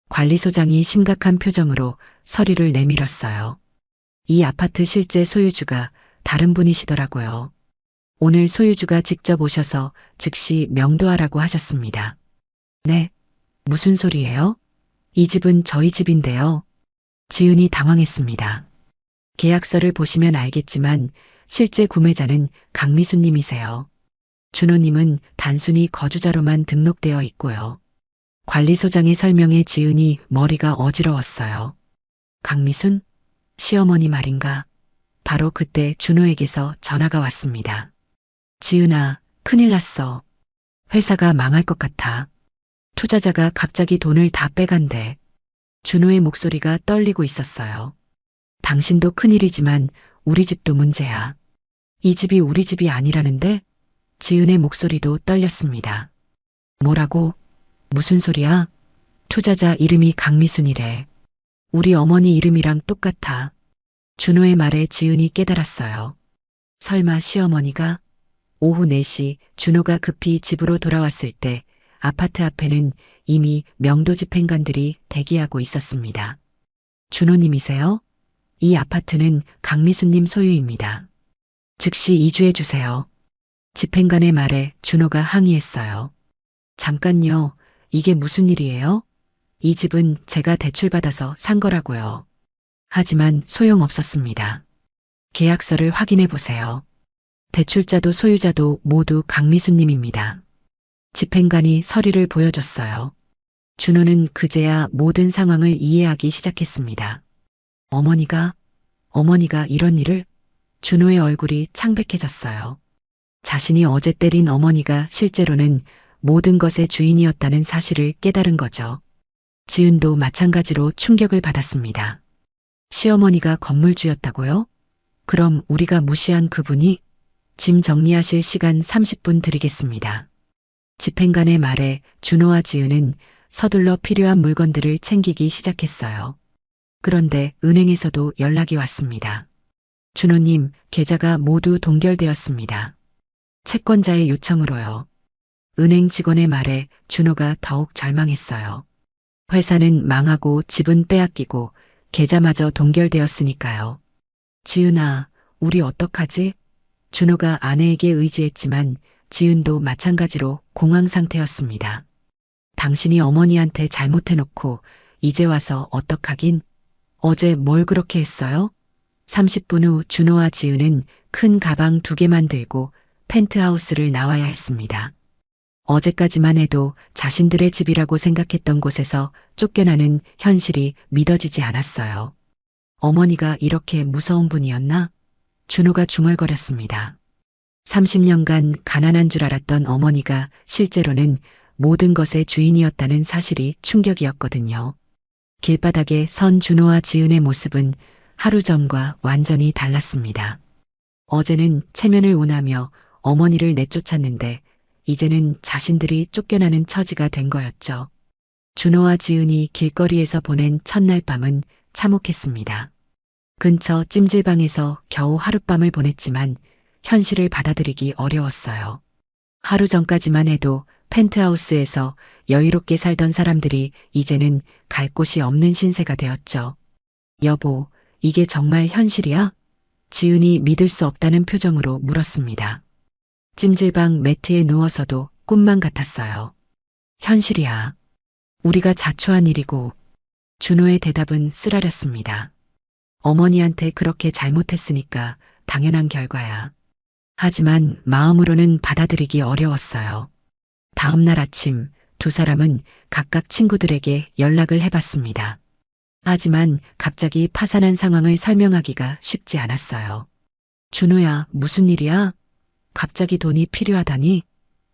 관리소장이 심각한 표정으로 서류를 내밀었어요. 이 아파트 실제 소유주가 다른 분이시더라고요. 오늘 소유주가 직접 오셔서 즉시 명도하라고 하셨습니다. 네, 무슨 소리예요? 이 집은 저희 집인데요. 지은이 당황했습니다. 계약서를 보시면 알겠지만 실제 구매자는 강미수님이세요. 준호님은 단순히 거주자로만 등록되어 있고요. 관리소장의 설명에 지은이 머리가 어지러웠어요. 강미순? 시어머니 말인가? 바로 그때 준호에게서 전화가 왔습니다. 지은아, 큰일 났어. 회사가 망할 것 같아. 투자자가 갑자기 돈을 다 빼간대. 준호의 목소리가 떨리고 있었어요. 당신도 큰일이지만 우리 집도 문제야. 이 집이 우리 집이 아니라는데? 지은의 목소리도 떨렸습니다. 뭐라고? 무슨 소리야? 투자자 이름이 강미순이래. 우리 어머니 이름이랑 똑같아. 준호의 말에 지은이 깨달았어요. 설마 시어머니가? 오후 4시 준호가 급히 집으로 돌아왔을 때 아파트 앞에는 이미 명도 집행관들이 대기하고 있었습니다. 준호님이세요? 이 아파트는 강미수님 소유입니다. 즉시 이주해 주세요. 집행관의 말에 준호가 항의했어요. 잠깐요. 이게 무슨 일이에요? 이 집은 제가 대출받아서 산 거라고요. 하지만 소용없었습니다. 계약서를 확인해 보세요. 대출자도 소유자도 모두 강미수님입니다. 집행관이 서류를 보여줬어요. 준호는 그제야 모든 상황을 이해하기 시작했습니다. 어머니가 이런 일을? 준호의 얼굴이 창백해졌어요. 자신이 어제 때린 어머니가 실제로는 모든 것의 주인이었다는 사실을 깨달은 거죠. 지은도 마찬가지로 충격을 받았습니다. 시어머니가 건물주였다고요? 그럼 우리가 무시한 그분이? 짐 정리하실 시간 30분 드리겠습니다. 집행관의 말에 준호와 지은은 서둘러 필요한 물건들을 챙기기 시작했어요. 그런데 은행에서도 연락이 왔습니다. 준호님, 계좌가 모두 동결되었습니다. 채권자의 요청으로요. 은행 직원의 말에 준호가 더욱 절망했어요. 회사는 망하고 집은 빼앗기고 계좌마저 동결되었으니까요. 지은아, 우리 어떡하지? 준호가 아내에게 의지했지만 지은도 마찬가지로 공황 상태였습니다. 당신이 어머니한테 잘못해놓고 이제 와서 어떡하긴? 어제 뭘 그렇게 했어요? 30분 후 준호와 지은은 큰 가방 2개만 들고 펜트하우스를 나와야 했습니다. 어제까지만 해도 자신들의 집이라고 생각했던 곳에서 쫓겨나는 현실이 믿어지지 않았어요. 어머니가 이렇게 무서운 분이었나? 준호가 중얼거렸습니다. 30년간 가난한 줄 알았던 어머니가 실제로는 모든 것의 주인이었다는 사실이 충격이었거든요. 길바닥에 선 준호와 지은의 모습은 하루 전과 완전히 달랐습니다. 어제는 체면을 운하며 어머니를 내쫓았는데 이제는 자신들이 쫓겨나는 처지가 된 거였죠. 준호와 지은이 길거리에서 보낸 첫날 밤은 참혹했습니다. 근처 찜질방에서 겨우 하룻밤을 보냈지만 현실을 받아들이기 어려웠어요. 하루 전까지만 해도 펜트하우스에서 여유롭게 살던 사람들이 이제는 갈 곳이 없는 신세가 되었죠. 여보, 이게 정말 현실이야? 지은이 믿을 수 없다는 표정으로 물었습니다. 찜질방 매트에 누워서도 꿈만 같았어요. 현실이야. 우리가 자초한 일이고. 준호의 대답은 쓰라렸습니다. 어머니한테 그렇게 잘못했으니까 당연한 결과야. 하지만 마음으로는 받아들이기 어려웠어요. 다음 날 아침 2사람은 각각 친구들에게 연락을 해봤습니다. 하지만 갑자기 파산한 상황을 설명하기가 쉽지 않았어요. 준호야, 무슨 일이야? 갑자기 돈이 필요하다니?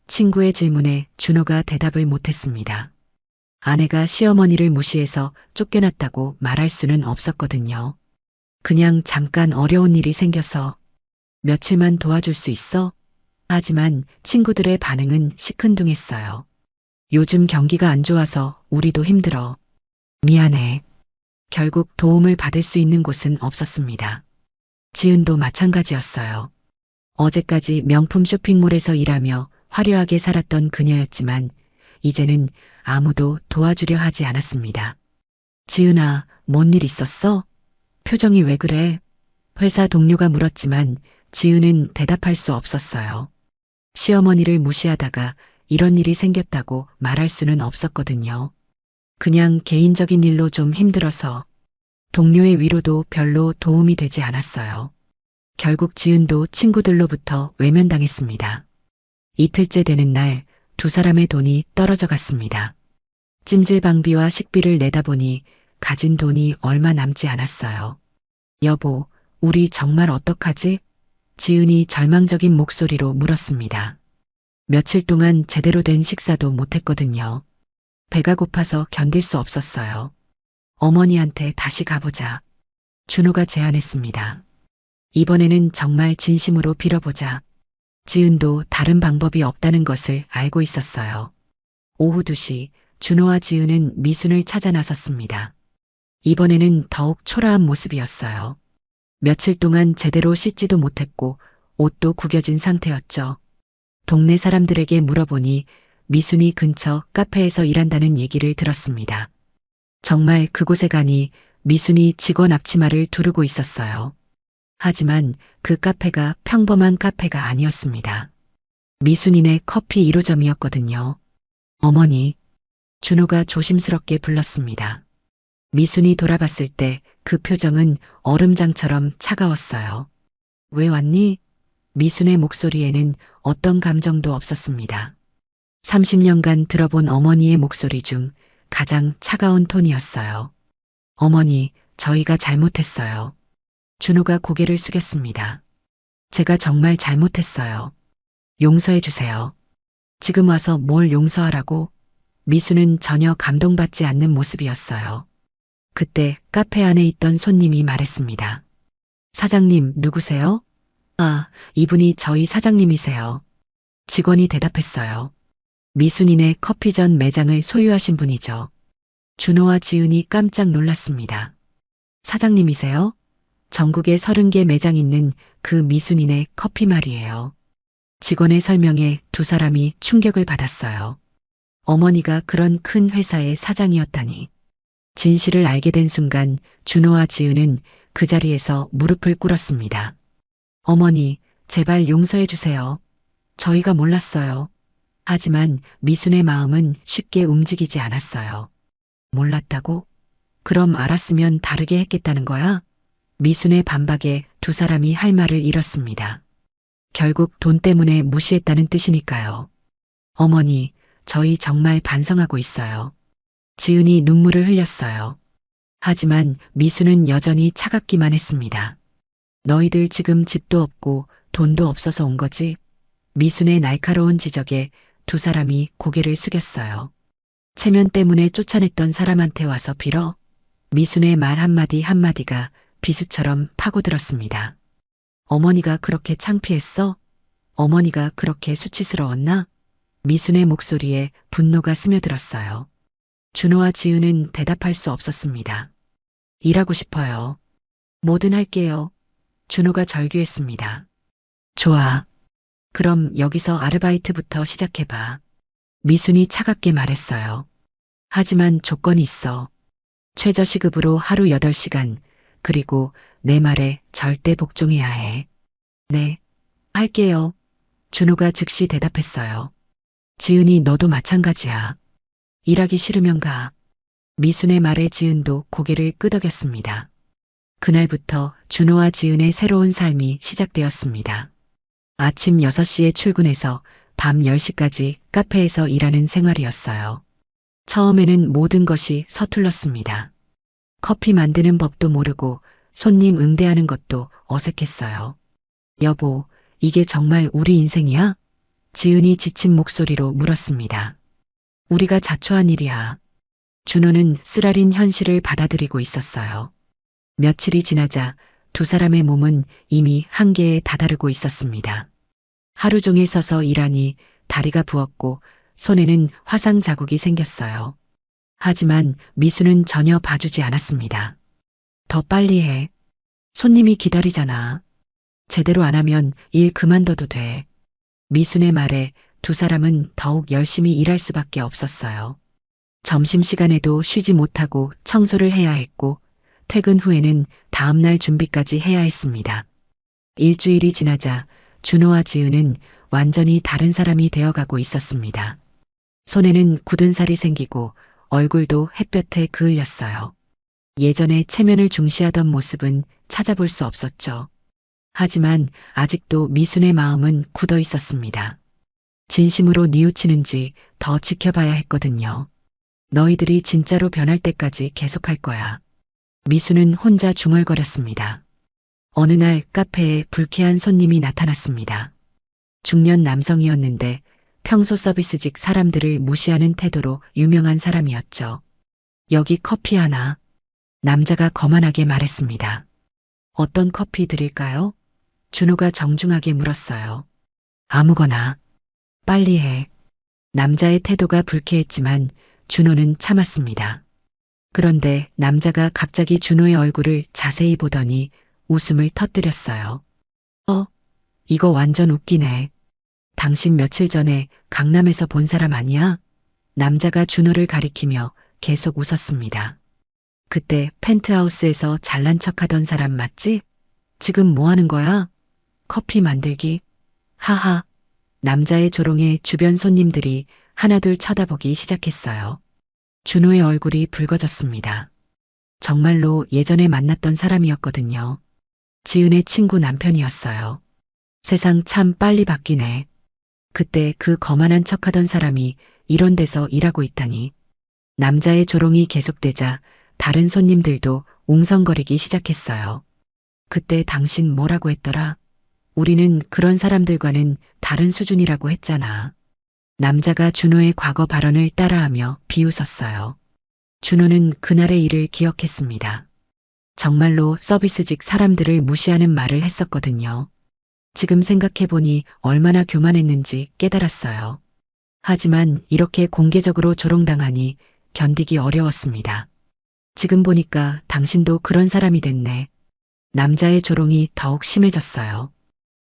친구의 질문에 준호가 대답을 못했습니다. 아내가 시어머니를 무시해서 쫓겨났다고 말할 수는 없었거든요. 그냥 잠깐 어려운 일이 생겨서 며칠만 도와줄 수 있어? 하지만 친구들의 반응은 시큰둥했어요. 요즘 경기가 안 좋아서 우리도 힘들어. 미안해. 결국 도움을 받을 수 있는 곳은 없었습니다. 지은도 마찬가지였어요. 어제까지 명품 쇼핑몰에서 일하며 화려하게 살았던 그녀였지만 이제는 아무도 도와주려 하지 않았습니다. 지은아, 뭔 일 있었어? 표정이 왜 그래? 회사 동료가 물었지만 지은은 대답할 수 없었어요. 시어머니를 무시하다가 이런 일이 생겼다고 말할 수는 없었거든요. 그냥 개인적인 일로 좀 힘들어서 동료의 위로도 별로 도움이 되지 않았어요. 결국 지은도 친구들로부터 외면당했습니다. 이틀째 되는 날 두 사람의 돈이 떨어져 갔습니다. 찜질방비와 식비를 내다보니 가진 돈이 얼마 남지 않았어요. 여보, 우리 정말 어떡하지? 지은이 절망적인 목소리로 물었습니다. 며칠 동안 제대로 된 식사도 못했거든요. 배가 고파서 견딜 수 없었어요. 어머니한테 다시 가보자. 준호가 제안했습니다. 이번에는 정말 진심으로 빌어보자. 지은도 다른 방법이 없다는 것을 알고 있었어요. 오후 2시 준호와 지은은 미순을 찾아 나섰습니다. 이번에는 더욱 초라한 모습이었어요. 며칠 동안 제대로 씻지도 못했고 옷도 구겨진 상태였죠. 동네 사람들에게 물어보니 미순이 근처 카페에서 일한다는 얘기를 들었습니다. 정말 그곳에 가니 미순이 직원 앞치마를 두르고 있었어요. 하지만 그 카페가 평범한 카페가 아니었습니다. 미순이네 커피 1호점이었거든요. 어머니, 준호가 조심스럽게 불렀습니다. 미순이 돌아봤을 때 그 표정은 얼음장처럼 차가웠어요. 왜 왔니? 미순의 목소리에는 어떤 감정도 없었습니다. 30년간 들어본 어머니의 목소리 중 가장 차가운 톤이었어요. 어머니, 저희가 잘못했어요. 준호가 고개를 숙였습니다. 제가 정말 잘못했어요. 용서해 주세요. 지금 와서 뭘 용서하라고? 미수는 전혀 감동받지 않는 모습이었어요. 그때 카페 안에 있던 손님이 말했습니다. 사장님, 누구세요? 아, 이분이 저희 사장님이세요. 직원이 대답했어요. 미순이네 커피전 매장을 소유하신 분이죠. 준호와 지은이 깜짝 놀랐습니다. 사장님이세요? 전국에 30개 매장 있는 그 미순이네 커피 말이에요. 직원의 설명에 두 사람이 충격을 받았어요. 어머니가 그런 큰 회사의 사장이었다니. 진실을 알게 된 순간 준호와 지은은 그 자리에서 무릎을 꿇었습니다. 어머니, 제발 용서해 주세요. 저희가 몰랐어요. 하지만 미순의 마음은 쉽게 움직이지 않았어요. 몰랐다고? 그럼 알았으면 다르게 했겠다는 거야? 미순의 반박에 두 사람이 할 말을 잃었습니다. 결국 돈 때문에 무시했다는 뜻이니까요. 어머니, 저희 정말 반성하고 있어요. 지은이 눈물을 흘렸어요. 하지만 미수는 여전히 차갑기만 했습니다. 너희들 지금 집도 없고 돈도 없어서 온 거지? 미순의 날카로운 지적에 두 사람이 고개를 숙였어요. 체면 때문에 쫓아냈던 사람한테 와서 빌어? 미순의 말 한마디 한마디가 비수처럼 파고들었습니다. 어머니가 그렇게 창피했어? 어머니가 그렇게 수치스러웠나? 미순의 목소리에 분노가 스며들었어요. 준호와 지은은 대답할 수 없었습니다. 일하고 싶어요. 뭐든 할게요. 준호가 절규했습니다. 좋아. 그럼 여기서 아르바이트부터 시작해봐. 미순이 차갑게 말했어요. 하지만 조건이 있어. 최저시급으로 하루 8시간, 그리고 내 말에 절대 복종해야 해. 네, 할게요. 준호가 즉시 대답했어요. 지은이 너도 마찬가지야. 일하기 싫으면 가. 미순의 말에 지은도 고개를 끄덕였습니다. 그날부터 준호와 지은의 새로운 삶이 시작되었습니다. 아침 6시에 출근해서 밤 10시까지 카페에서 일하는 생활이었어요. 처음에는 모든 것이 서툴렀습니다. 커피 만드는 법도 모르고 손님 응대하는 것도 어색했어요. 여보, 이게 정말 우리 인생이야? 지은이 지친 목소리로 물었습니다. 우리가 자초한 일이야. 준호는 쓰라린 현실을 받아들이고 있었어요. 며칠이 지나자 두 사람의 몸은 이미 한계에 다다르고 있었습니다. 하루 종일 서서 일하니 다리가 부었고 손에는 화상 자국이 생겼어요. 하지만 미수는 전혀 봐주지 않았습니다. 더 빨리 해. 손님이 기다리잖아. 제대로 안 하면 일 그만둬도 돼. 미순의 말에 두 사람은 더욱 열심히 일할 수밖에 없었어요. 점심시간에도 쉬지 못하고 청소를 해야 했고 퇴근 후에는 다음날 준비까지 해야 했습니다. 일주일이 지나자 준호와 지은은 완전히 다른 사람이 되어가고 있었습니다. 손에는 굳은 살이 생기고 얼굴도 햇볕에 그을렸어요. 예전에 체면을 중시하던 모습은 찾아볼 수 없었죠. 하지만 아직도 미순의 마음은 굳어 있었습니다. 진심으로 뉘우치는지 더 지켜봐야 했거든요. 너희들이 진짜로 변할 때까지 계속할 거야. 미수는 혼자 중얼거렸습니다. 어느 날 카페에 불쾌한 손님이 나타났습니다. 중년 남성이었는데 평소 서비스직 사람들을 무시하는 태도로 유명한 사람이었죠. 여기 커피 하나. 남자가 거만하게 말했습니다. 어떤 커피 드릴까요? 준호가 정중하게 물었어요. 아무거나. 빨리 해. 남자의 태도가 불쾌했지만 준호는 참았습니다. 그런데 남자가 갑자기 준호의 얼굴을 자세히 보더니 웃음을 터뜨렸어요. 이거 완전 웃기네. 당신 며칠 전에 강남에서 본 사람 아니야? 남자가 준호를 가리키며 계속 웃었습니다. 그때 펜트하우스에서 잘난 척하던 사람 맞지? 지금 뭐 하는 거야? 커피 만들기. 하하. 남자의 조롱에 주변 손님들이 하나둘 쳐다보기 시작했어요. 준호의 얼굴이 붉어졌습니다. 정말로 예전에 만났던 사람이었거든요. 지은의 친구 남편이었어요. 세상 참 빨리 바뀌네. 그때 그 거만한 척하던 사람이 이런 데서 일하고 있다니. 남자의 조롱이 계속되자 다른 손님들도 웅성거리기 시작했어요. 그때 당신 뭐라고 했더라? 우리는 그런 사람들과는 다른 수준이라고 했잖아. 남자가 준호의 과거 발언을 따라하며 비웃었어요. 준호는 그날의 일을 기억했습니다. 정말로 서비스직 사람들을 무시하는 말을 했었거든요. 지금 생각해보니 얼마나 교만했는지 깨달았어요. 하지만 이렇게 공개적으로 조롱당하니 견디기 어려웠습니다. 지금 보니까 당신도 그런 사람이 됐네. 남자의 조롱이 더욱 심해졌어요.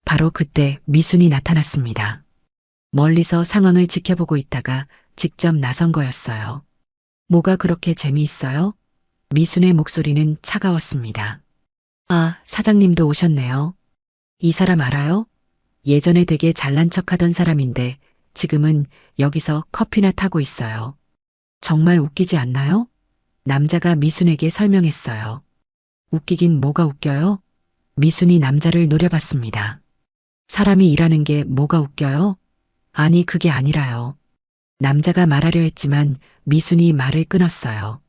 바로 그때 미순이 나타났습니다. 멀리서 상황을 지켜보고 있다가 직접 나선 거였어요. 뭐가 그렇게 재미있어요? 미순의 목소리는 차가웠습니다. 아, 사장님도 오셨네요. 이 사람 알아요? 예전에 되게 잘난 척하던 사람인데 지금은 여기서 커피나 타고 있어요. 정말 웃기지 않나요? 남자가 미순에게 설명했어요. 웃기긴 뭐가 웃겨요? 미순이 남자를 노려봤습니다. 사람이 일하는 게 뭐가 웃겨요? 아니, 그게 아니라요. 남자가 말하려 했지만 미순이 말을 끊었어요.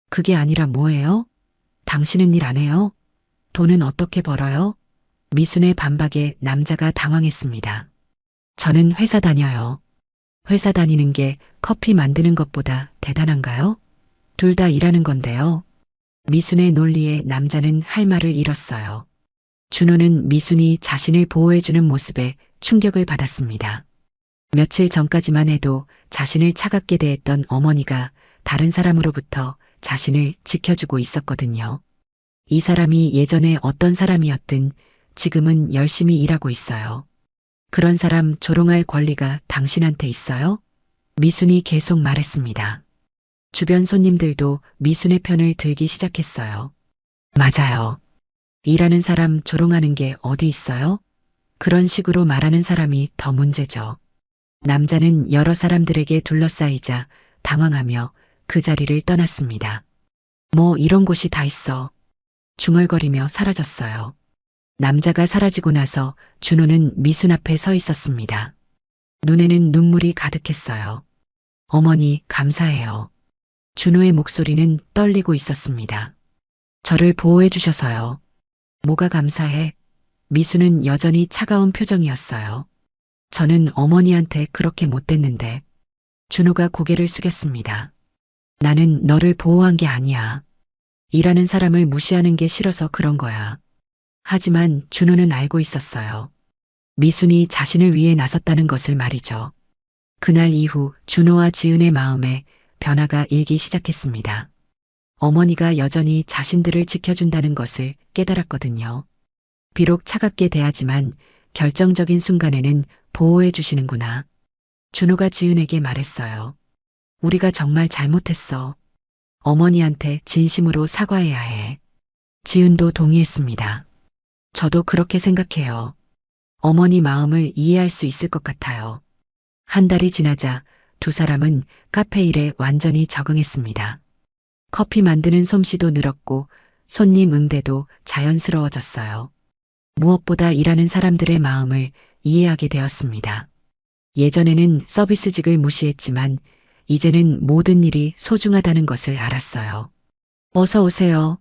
그게 아니라 뭐예요? 당신은 일 안 해요? 돈은 어떻게 벌어요? 미순의 반박에 남자가 당황했습니다. 저는 회사 다녀요. 회사 다니는 게 커피 만드는 것보다 대단한가요? 둘 다 일하는 건데요. 미순의 논리에 남자는 할 말을 잃었어요. 준호는 미순이 자신을 보호해주는 모습에 충격을 받았습니다. 며칠 전까지만 해도 자신을 차갑게 대했던 어머니가 다른 사람으로부터 자신을 지켜주고 있었거든요. 이 사람이 예전에 어떤 사람이었든 지금은 열심히 일하고 있어요. 그런 사람 조롱할 권리가 당신한테 있어요? 미순이 계속 말했습니다. 주변 손님들도 미순의 편을 들기 시작했어요. 맞아요. 일하는 사람 조롱하는 게 어디 있어요? 그런 식으로 말하는 사람이 더 문제죠. 남자는 여러 사람들에게 둘러싸이자 당황하며 그 자리를 떠났습니다. 뭐 이런 곳이 다 있어. 중얼거리며 사라졌어요. 남자가 사라지고 나서 준호는 미순 앞에 서 있었습니다. 눈에는 눈물이 가득했어요. 어머니, 감사해요. 준호의 목소리는 떨리고 있었습니다. 저를 보호해 주셔서요. 뭐가 감사해? 미수는 여전히 차가운 표정이었어요. 저는 어머니한테 그렇게 못됐는데. 준호가 고개를 숙였습니다. 나는 너를 보호한 게 아니야. 일하는 사람을 무시하는 게 싫어서 그런 거야. 하지만 준호는 알고 있었어요. 미순이 자신을 위해 나섰다는 것을 말이죠. 그날 이후 준호와 지은의 마음에 변화가 일기 시작했습니다. 어머니가 여전히 자신들을 지켜준다는 것을 깨달았거든요. 비록 차갑게 대하지만 결정적인 순간에는 보호해 주시는구나. 준호가 지은에게 말했어요. 우리가 정말 잘못했어. 어머니한테 진심으로 사과해야 해. 지은도 동의했습니다. 저도 그렇게 생각해요. 어머니 마음을 이해할 수 있을 것 같아요. 한 달이 지나자 두 사람은 카페 일에 완전히 적응했습니다. 커피 만드는 솜씨도 늘었고 손님 응대도 자연스러워졌어요. 무엇보다 일하는 사람들의 마음을 이해하게 되었습니다. 예전에는 서비스직을 무시했지만 이제는 모든 일이 소중하다는 것을 알았어요. 어서 오세요.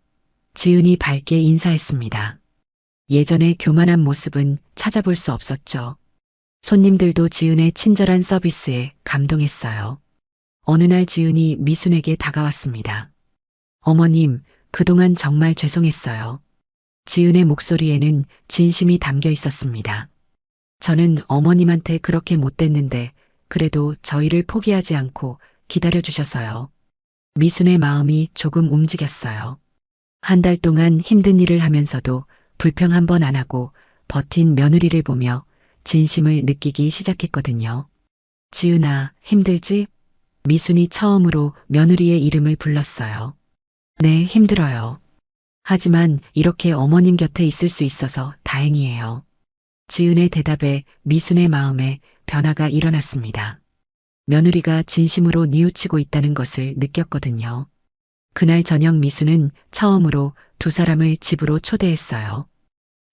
지은이 밝게 인사했습니다. 예전의 교만한 모습은 찾아볼 수 없었죠. 손님들도 지은의 친절한 서비스에 감동했어요. 어느 날 지은이 미순에게 다가왔습니다. 어머님, 그동안 정말 죄송했어요. 지은의 목소리에는 진심이 담겨 있었습니다. 저는 어머님한테 그렇게 못됐는데 그래도 저희를 포기하지 않고 기다려주셔서요. 미순의 마음이 조금 움직였어요. 한 달 동안 힘든 일을 하면서도 불평 한 번 안 하고 버틴 며느리를 보며 진심을 느끼기 시작했거든요. 지은아, 힘들지? 미순이 처음으로 며느리의 이름을 불렀어요. 네, 힘들어요. 하지만 이렇게 어머님 곁에 있을 수 있어서 다행이에요. 지은의 대답에 미순의 마음에 변화가 일어났습니다. 며느리가 진심으로 뉘우치고 있다는 것을 느꼈거든요. 그날 저녁 미순은 처음으로 두 사람을 집으로 초대했어요.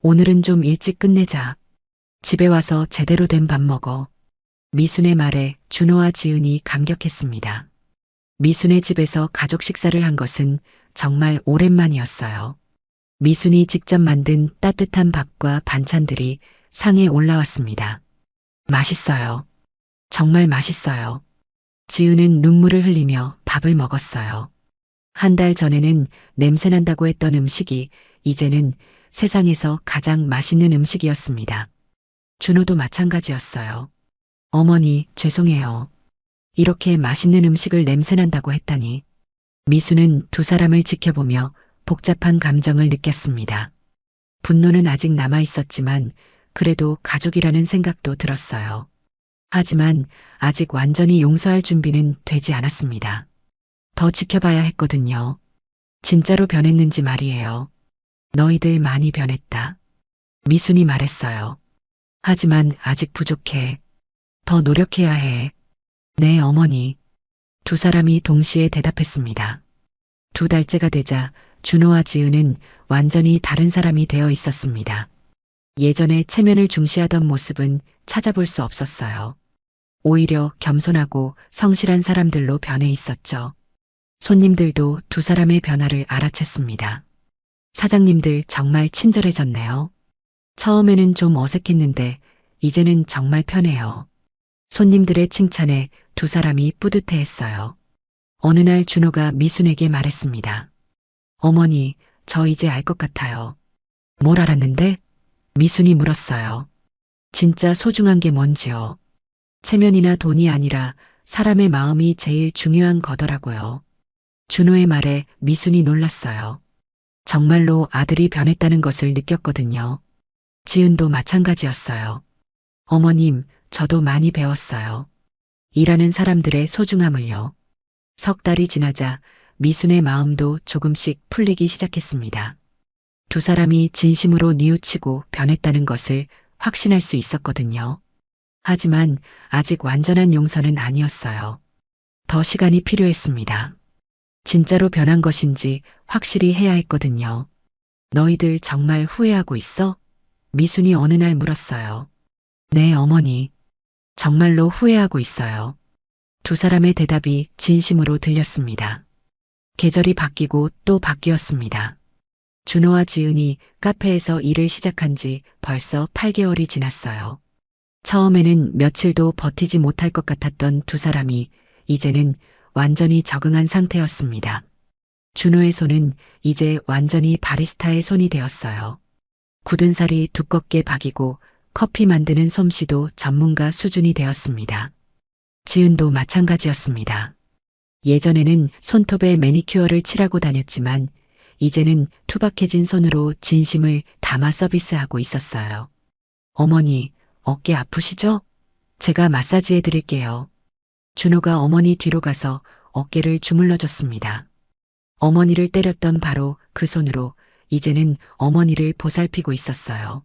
오늘은 좀 일찍 끝내자. 집에 와서 제대로 된 밥 먹어. 미순의 말에 준호와 지은이 감격했습니다. 미순의 집에서 가족 식사를 한 것은 정말 오랜만이었어요. 미순이 직접 만든 따뜻한 밥과 반찬들이 상에 올라왔습니다. 맛있어요. 정말 맛있어요. 지은은 눈물을 흘리며 밥을 먹었어요. 한 달 전에는 냄새난다고 했던 음식이 이제는 세상에서 가장 맛있는 음식이었습니다. 준호도 마찬가지였어요. 어머니, 죄송해요. 이렇게 맛있는 음식을 냄새난다고 했다니. 미수는 두 사람을 지켜보며 복잡한 감정을 느꼈습니다. 분노는 아직 남아 있었지만 그래도 가족이라는 생각도 들었어요. 하지만 아직 완전히 용서할 준비는 되지 않았습니다. 더 지켜봐야 했거든요. 진짜로 변했는지 말이에요. 너희들 많이 변했다. 미순이 말했어요. 하지만 아직 부족해. 더 노력해야 해. 네, 어머니. 두 사람이 동시에 대답했습니다. 두 달째가 되자 준호와 지은은 완전히 다른 사람이 되어 있었습니다. 예전에 체면을 중시하던 모습은 찾아볼 수 없었어요. 오히려 겸손하고 성실한 사람들로 변해 있었죠. 손님들도 두 사람의 변화를 알아챘습니다. 사장님들 정말 친절해졌네요. 처음에는 좀 어색했는데 이제는 정말 편해요. 손님들의 칭찬에 두 사람이 뿌듯해했어요. 어느 날 준호가 미순에게 말했습니다. 어머니, 저 이제 알 것 같아요. 뭘 알았는데? 미순이 물었어요. 진짜 소중한 게 뭔지요. 체면이나 돈이 아니라 사람의 마음이 제일 중요한 거더라고요. 준호의 말에 미순이 놀랐어요. 정말로 아들이 변했다는 것을 느꼈거든요. 지은도 마찬가지였어요. 어머님, 저도 많이 배웠어요. 일하는 사람들의 소중함을요. 석 달이 지나자 미순의 마음도 조금씩 풀리기 시작했습니다. 두 사람이 진심으로 뉘우치고 변했다는 것을 확신할 수 있었거든요. 하지만 아직 완전한 용서는 아니었어요. 더 시간이 필요했습니다. 진짜로 변한 것인지 확실히 해야 했거든요. 너희들 정말 후회하고 있어? 미순이 어느 날 물었어요. 네, 어머니. 정말로 후회하고 있어요. 두 사람의 대답이 진심으로 들렸습니다. 계절이 바뀌고 또 바뀌었습니다. 준호와 지은이 카페에서 일을 시작한 지 벌써 8개월이 지났어요. 처음에는 며칠도 버티지 못할 것 같았던 두 사람이 이제는 완전히 적응한 상태였습니다. 준호의 손은 이제 완전히 바리스타의 손이 되었어요. 굳은 살이 두껍게 박이고 커피 만드는 솜씨도 전문가 수준이 되었습니다. 지은도 마찬가지였습니다. 예전에는 손톱에 매니큐어를 칠하고 다녔지만 이제는 투박해진 손으로 진심을 담아 서비스하고 있었어요. 어머니, 어깨 아프시죠? 제가 마사지해 드릴게요. 준호가 어머니 뒤로 가서 어깨를 주물러줬습니다. 어머니를 때렸던 바로 그 손으로 이제는 어머니를 보살피고 있었어요.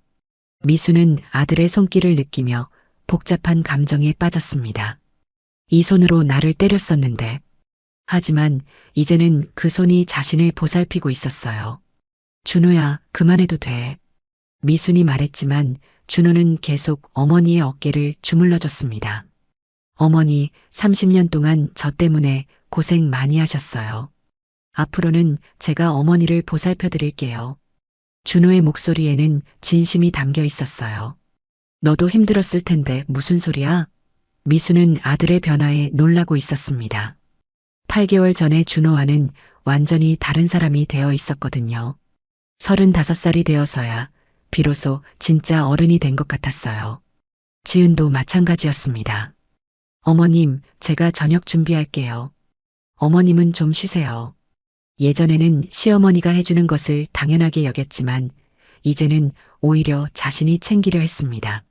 미수는 아들의 손길을 느끼며 복잡한 감정에 빠졌습니다. 이 손으로 나를 때렸었는데, 하지만 이제는 그 손이 자신을 보살피고 있었어요. 준호야, 그만해도 돼. 미순이 말했지만 준호는 계속 어머니의 어깨를 주물러줬습니다. 어머니, 30년 동안 저 때문에 고생 많이 하셨어요. 앞으로는 제가 어머니를 보살펴 드릴게요. 준호의 목소리에는 진심이 담겨 있었어요. 너도 힘들었을 텐데 무슨 소리야? 미수는 아들의 변화에 놀라고 있었습니다. 8개월 전에 준호와는 완전히 다른 사람이 되어 있었거든요. 35살이 되어서야 비로소 진짜 어른이 된 것 같았어요. 지은도 마찬가지였습니다. 어머님, 제가 저녁 준비할게요. 어머님은 좀 쉬세요. 예전에는 시어머니가 해주는 것을 당연하게 여겼지만 이제는 오히려 자신이 챙기려 했습니다.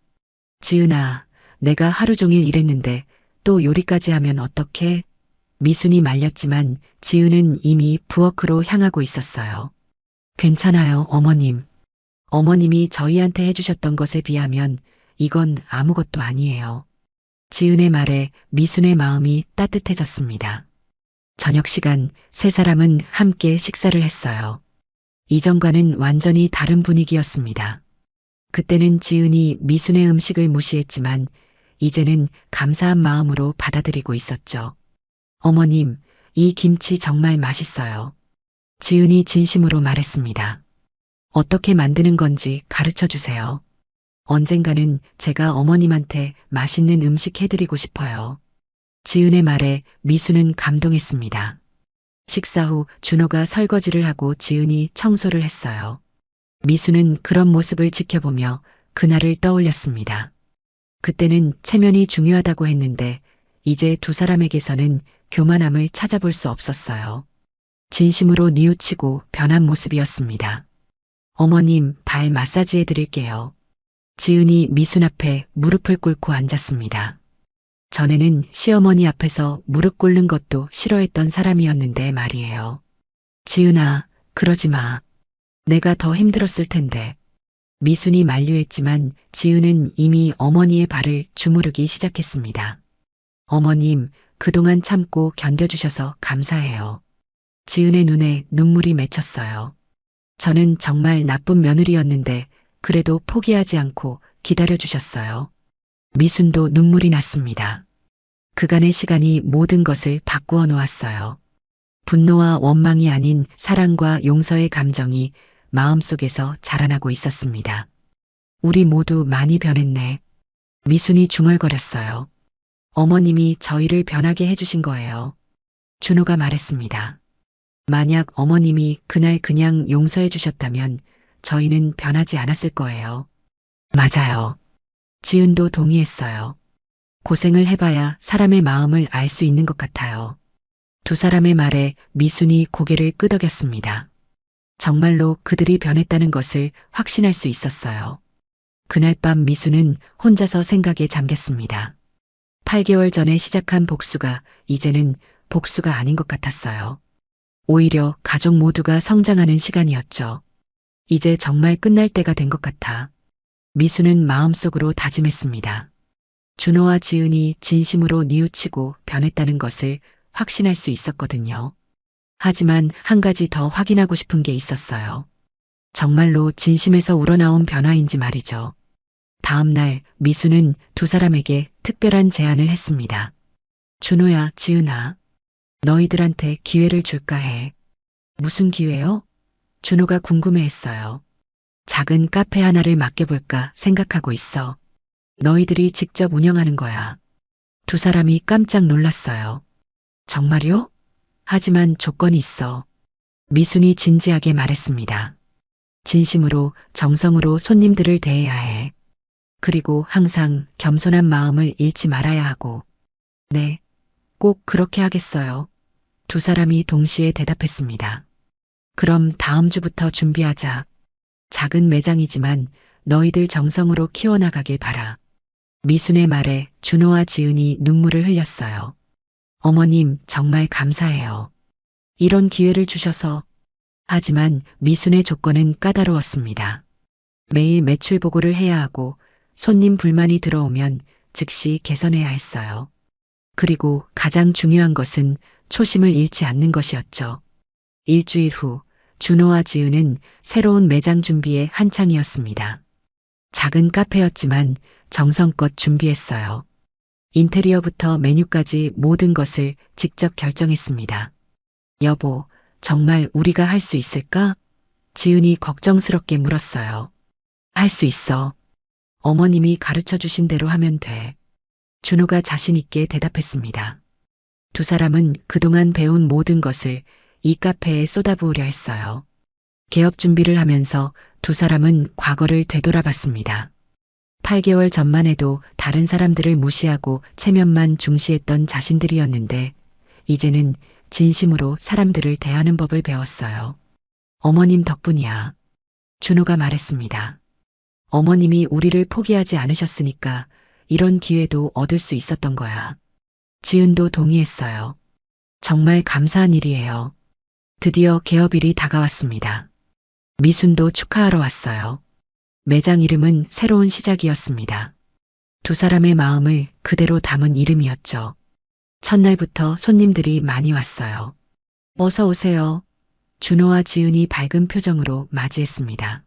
지은아, 내가 하루 종일 일했는데 또 요리까지 하면 어떡해? 미순이 말렸지만 지은은 이미 부엌으로 향하고 있었어요. 괜찮아요, 어머님. 어머님이 저희한테 해주셨던 것에 비하면 이건 아무것도 아니에요. 지은의 말에 미순의 마음이 따뜻해졌습니다. 저녁 시간 세 사람은 함께 식사를 했어요. 이전과는 완전히 다른 분위기였습니다. 그때는 지은이 미순의 음식을 무시했지만 이제는 감사한 마음으로 받아들이고 있었죠. 어머님, 이 김치 정말 맛있어요. 지은이 진심으로 말했습니다. 어떻게 만드는 건지 가르쳐 주세요. 언젠가는 제가 어머님한테 맛있는 음식 해드리고 싶어요. 지은의 말에 미수는 감동했습니다. 식사 후 준호가 설거지를 하고 지은이 청소를 했어요. 미수는 그런 모습을 지켜보며 그날을 떠올렸습니다. 그때는 체면이 중요하다고 했는데 이제 두 사람에게서는 교만함을 찾아볼 수 없었어요. 진심으로 뉘우치고 변한 모습이었습니다. 어머님, 발 마사지해 드릴게요. 지은이 미순 앞에 무릎을 꿇고 앉았습니다. 전에는 시어머니 앞에서 무릎 꿇는 것도 싫어했던 사람이었는데 말이에요. 지은아, 그러지 마. 내가 더 힘들었을 텐데. 미순이 만류했지만 지은은 이미 어머니의 발을 주무르기 시작했습니다. 어머님, 그동안 참고 견뎌주셔서 감사해요. 지은의 눈에 눈물이 맺혔어요. 저는 정말 나쁜 며느리였는데 그래도 포기하지 않고 기다려주셨어요. 미순도 눈물이 났습니다. 그간의 시간이 모든 것을 바꾸어 놓았어요. 분노와 원망이 아닌 사랑과 용서의 감정이 마음속에서 자라나고 있었습니다. 우리 모두 많이 변했네. 미순이 중얼거렸어요. 어머님이 저희를 변하게 해주신 거예요. 준호가 말했습니다. 만약 어머님이 그날 그냥 용서해 주셨다면 저희는 변하지 않았을 거예요. 맞아요. 지은도 동의했어요. 고생을 해봐야 사람의 마음을 알 수 있는 것 같아요. 두 사람의 말에 미순이 고개를 끄덕였습니다. 정말로 그들이 변했다는 것을 확신할 수 있었어요. 그날 밤 미순은 혼자서 생각에 잠겼습니다. 8개월 전에 시작한 복수가 이제는 복수가 아닌 것 같았어요. 오히려 가족 모두가 성장하는 시간이었죠. 이제 정말 끝날 때가 된 것 같아. 미수는 마음속으로 다짐했습니다. 준호와 지은이 진심으로 뉘우치고 변했다는 것을 확신할 수 있었거든요. 하지만 한 가지 더 확인하고 싶은 게 있었어요. 정말로 진심에서 우러나온 변화인지 말이죠. 다음 날 미수는 두 사람에게 특별한 제안을 했습니다. 준호야, 지은아. 너희들한테 기회를 줄까 해. 무슨 기회요? 준호가 궁금해했어요. 작은 카페 하나를 맡겨볼까 생각하고 있어. 너희들이 직접 운영하는 거야. 두 사람이 깜짝 놀랐어요. 정말요? 하지만 조건이 있어. 미순이 진지하게 말했습니다. 진심으로 정성으로 손님들을 대해야 해. 그리고 항상 겸손한 마음을 잃지 말아야 하고. 네, 꼭 그렇게 하겠어요. 두 사람이 동시에 대답했습니다. 그럼 다음 주부터 준비하자. 작은 매장이지만 너희들 정성으로 키워나가길 바라. 미순의 말에 준호와 지은이 눈물을 흘렸어요. 어머님, 정말 감사해요. 이런 기회를 주셔서. 하지만 미순의 조건은 까다로웠습니다. 매일 매출 보고를 해야 하고 손님 불만이 들어오면 즉시 개선해야 했어요. 그리고 가장 중요한 것은 초심을 잃지 않는 것이었죠. 일주일 후 준호와 지은은 새로운 매장 준비에 한창이었습니다. 작은 카페였지만 정성껏 준비했어요. 인테리어부터 메뉴까지 모든 것을 직접 결정했습니다. 여보, 정말 우리가 할 수 있을까? 지은이 걱정스럽게 물었어요. 할 수 있어. 어머님이 가르쳐 주신 대로 하면 돼. 준호가 자신 있게 대답했습니다. 두 사람은 그동안 배운 모든 것을 이 카페에 쏟아부으려 했어요. 개업 준비를 하면서 두 사람은 과거를 되돌아봤습니다. 8개월 전만 해도 다른 사람들을 무시하고 체면만 중시했던 자신들이었는데 이제는 진심으로 사람들을 대하는 법을 배웠어요. 어머님 덕분이야. 준호가 말했습니다. 어머님이 우리를 포기하지 않으셨으니까 이런 기회도 얻을 수 있었던 거야. 지은도 동의했어요. 정말 감사한 일이에요. 드디어 개업일이 다가왔습니다. 미순도 축하하러 왔어요. 매장 이름은 새로운 시작이었습니다. 두 사람의 마음을 그대로 담은 이름이었죠. 첫날부터 손님들이 많이 왔어요. 어서 오세요. 준호와 지은이 밝은 표정으로 맞이했습니다.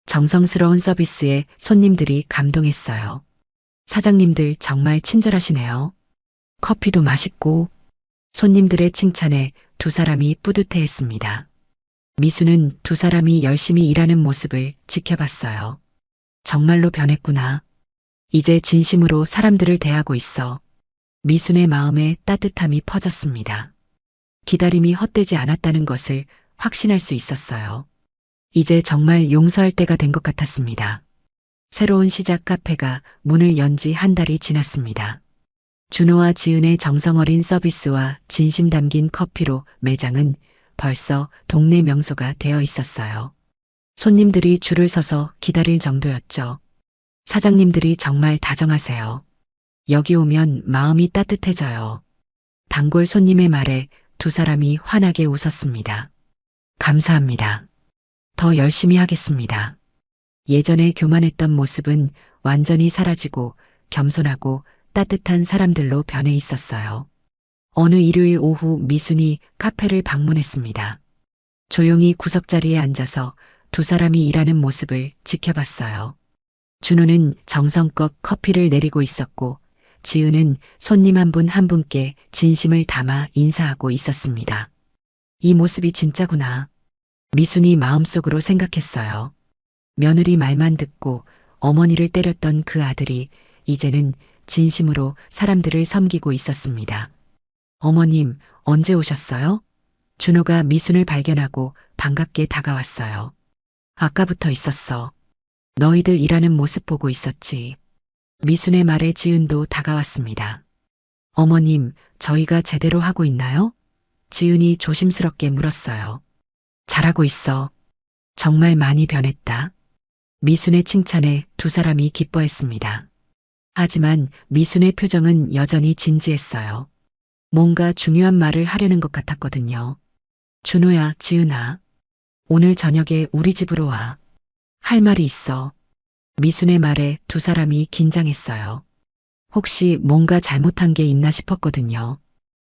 정성스러운 서비스에 손님들이 감동했어요. 사장님들 정말 친절하시네요. 커피도 맛있고. 손님들의 칭찬에 두 사람이 뿌듯해했습니다. 미수는 두 사람이 열심히 일하는 모습을 지켜봤어요. 정말로 변했구나. 이제 진심으로 사람들을 대하고 있어. 미순의 마음에 따뜻함이 퍼졌습니다. 기다림이 헛되지 않았다는 것을 확신할 수 있었어요. 이제 정말 용서할 때가 된 것 같았습니다. 새로운 시작 카페가 문을 연 지 한 달이 지났습니다. 준호와 지은의 정성 어린 서비스와 진심 담긴 커피로 매장은 벌써 동네 명소가 되어 있었어요. 손님들이 줄을 서서 기다릴 정도였죠. 사장님들이 정말 다정하세요. 여기 오면 마음이 따뜻해져요. 단골 손님의 말에 두 사람이 환하게 웃었습니다. 감사합니다. 더 열심히 하겠습니다. 예전에 교만했던 모습은 완전히 사라지고 겸손하고 따뜻한 사람들로 변해 있었어요. 어느 일요일 오후 미순이 카페를 방문했습니다. 조용히 구석자리에 앉아서 두 사람이 일하는 모습을 지켜봤어요. 준호는 정성껏 커피를 내리고 있었고 지은은 손님 한 분 한 분께 진심을 담아 인사하고 있었습니다. 이 모습이 진짜구나. 미순이 마음속으로 생각했어요. 며느리 말만 듣고 어머니를 때렸던 그 아들이 이제는 진심으로 사람들을 섬기고 있었습니다. 어머님, 언제 오셨어요? 준호가 미순을 발견하고 반갑게 다가왔어요. 아까부터 있었어. 너희들 일하는 모습 보고 있었지. 미순의 말에 지은도 다가왔습니다. 어머님, 저희가 제대로 하고 있나요? 지은이 조심스럽게 물었어요. 잘하고 있어. 정말 많이 변했다. 미순의 칭찬에 두 사람이 기뻐했습니다. 하지만 미순의 표정은 여전히 진지했어요. 뭔가 중요한 말을 하려는 것 같았거든요. 준호야, 지은아. 오늘 저녁에 우리 집으로 와. 할 말이 있어. 미순의 말에 두 사람이 긴장했어요. 혹시 뭔가 잘못한 게 있나 싶었거든요.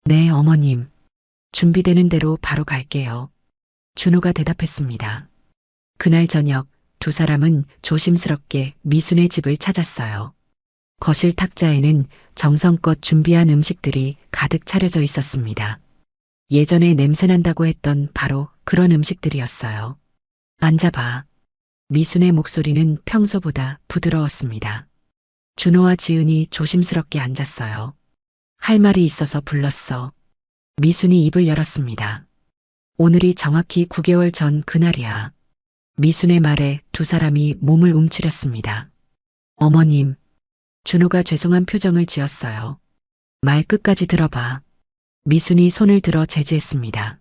네, 어머님. 준비되는 대로 바로 갈게요. 준호가 대답했습니다. 그날 저녁 두 사람은 조심스럽게 미순의 집을 찾았어요. 거실 탁자에는 정성껏 준비한 음식들이 가득 차려져 있었습니다. 예전에 냄새난다고 했던 바로 그런 음식들이었어요. 앉아봐. 미순의 목소리는 평소보다 부드러웠습니다. 준호와 지은이 조심스럽게 앉았어요. 할 말이 있어서 불렀어. 미순이 입을 열었습니다. 오늘이 정확히 9개월 전 그날이야. 미순의 말에 두 사람이 몸을 움츠렸습니다. 어머님, 준호가 죄송한 표정을 지었어요. 말 끝까지 들어봐. 미순이 손을 들어 제지했습니다.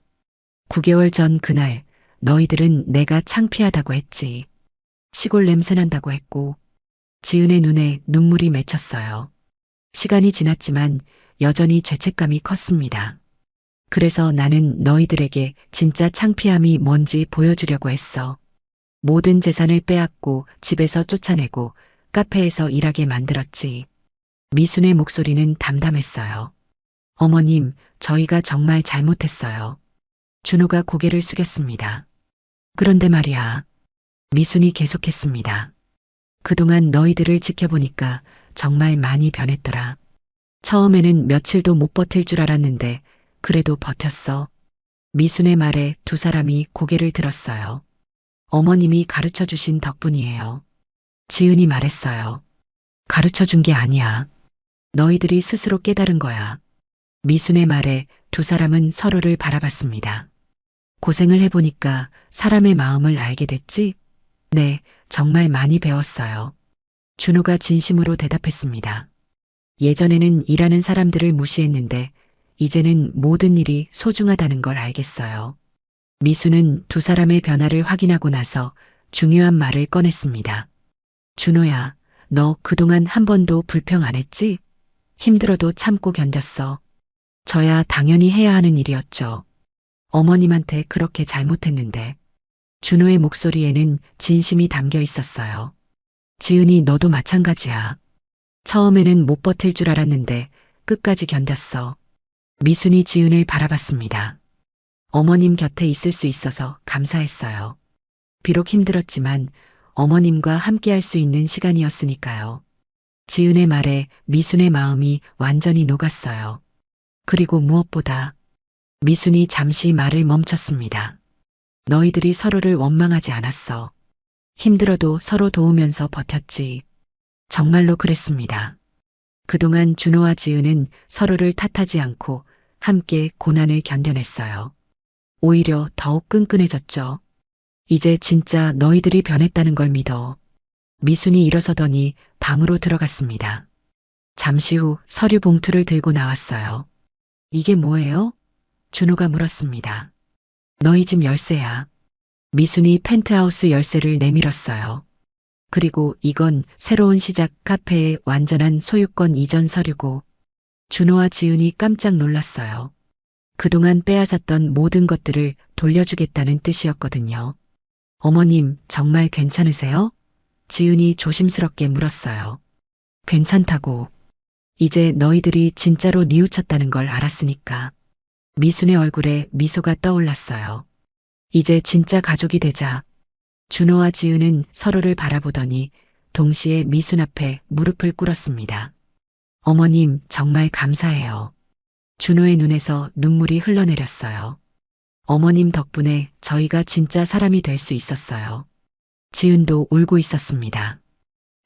9개월 전 그날 너희들은 내가 창피하다고 했지. 시골 냄새난다고 했고 지은의 눈에 눈물이 맺혔어요. 시간이 지났지만 여전히 죄책감이 컸습니다. 그래서 나는 너희들에게 진짜 창피함이 뭔지 보여주려고 했어. 모든 재산을 빼앗고 집에서 쫓아내고 카페에서 일하게 만들었지. 미순의 목소리는 담담했어요. 어머님, 저희가 정말 잘못했어요. 준호가 고개를 숙였습니다. 그런데 말이야. 미순이 계속했습니다. 그동안 너희들을 지켜보니까 정말 많이 변했더라. 처음에는 며칠도 못 버틸 줄 알았는데 그래도 버텼어. 미순의 말에 두 사람이 고개를 들었어요. 어머님이 가르쳐 주신 덕분이에요. 지은이 말했어요. 가르쳐 준 게 아니야. 너희들이 스스로 깨달은 거야. 미순의 말에 두 사람은 서로를 바라봤습니다. 고생을 해보니까 사람의 마음을 알게 됐지? 네, 정말 많이 배웠어요. 준호가 진심으로 대답했습니다. 예전에는 일하는 사람들을 무시했는데 이제는 모든 일이 소중하다는 걸 알겠어요. 미수는 두 사람의 변화를 확인하고 나서 중요한 말을 꺼냈습니다. 준호야, 너 그동안 한 번도 불평 안 했지? 힘들어도 참고 견뎠어. 저야 당연히 해야 하는 일이었죠. 어머님한테 그렇게 잘못했는데. 준호의 목소리에는 진심이 담겨 있었어요. 지은이 너도 마찬가지야. 처음에는 못 버틸 줄 알았는데 끝까지 견뎠어. 미순이 지은을 바라봤습니다. 어머님 곁에 있을 수 있어서 감사했어요. 비록 힘들었지만 어머님과 함께할 수 있는 시간이었으니까요. 지은의 말에 미순의 마음이 완전히 녹았어요. 그리고 무엇보다 미순이 잠시 말을 멈췄습니다. 너희들이 서로를 원망하지 않았어. 힘들어도 서로 도우면서 버텼지. 정말로 그랬습니다. 그동안 준호와 지은은 서로를 탓하지 않고 함께 고난을 견뎌냈어요. 오히려 더욱 끈끈해졌죠. 이제 진짜 너희들이 변했다는 걸 믿어. 미순이 일어서더니 방으로 들어갔습니다. 잠시 후 서류 봉투를 들고 나왔어요. 이게 뭐예요? 준호가 물었습니다. 너희 집 열쇠야. 미순이 펜트하우스 열쇠를 내밀었어요. 그리고 이건 새로운 시작 카페의 완전한 소유권 이전 서류고. 준호와 지은이 깜짝 놀랐어요. 그동안 빼앗았던 모든 것들을 돌려주겠다는 뜻이었거든요. 어머님, 정말 괜찮으세요? 지은이 조심스럽게 물었어요. 괜찮다고. 이제 너희들이 진짜로 뉘우쳤다는 걸 알았으니까. 미순의 얼굴에 미소가 떠올랐어요. 이제 진짜 가족이 되자. 준호와 지은은 서로를 바라보더니 동시에 미순 앞에 무릎을 꿇었습니다. 어머님, 정말 감사해요. 준호의 눈에서 눈물이 흘러내렸어요. 어머님 덕분에 저희가 진짜 사람이 될 수 있었어요. 지은도 울고 있었습니다.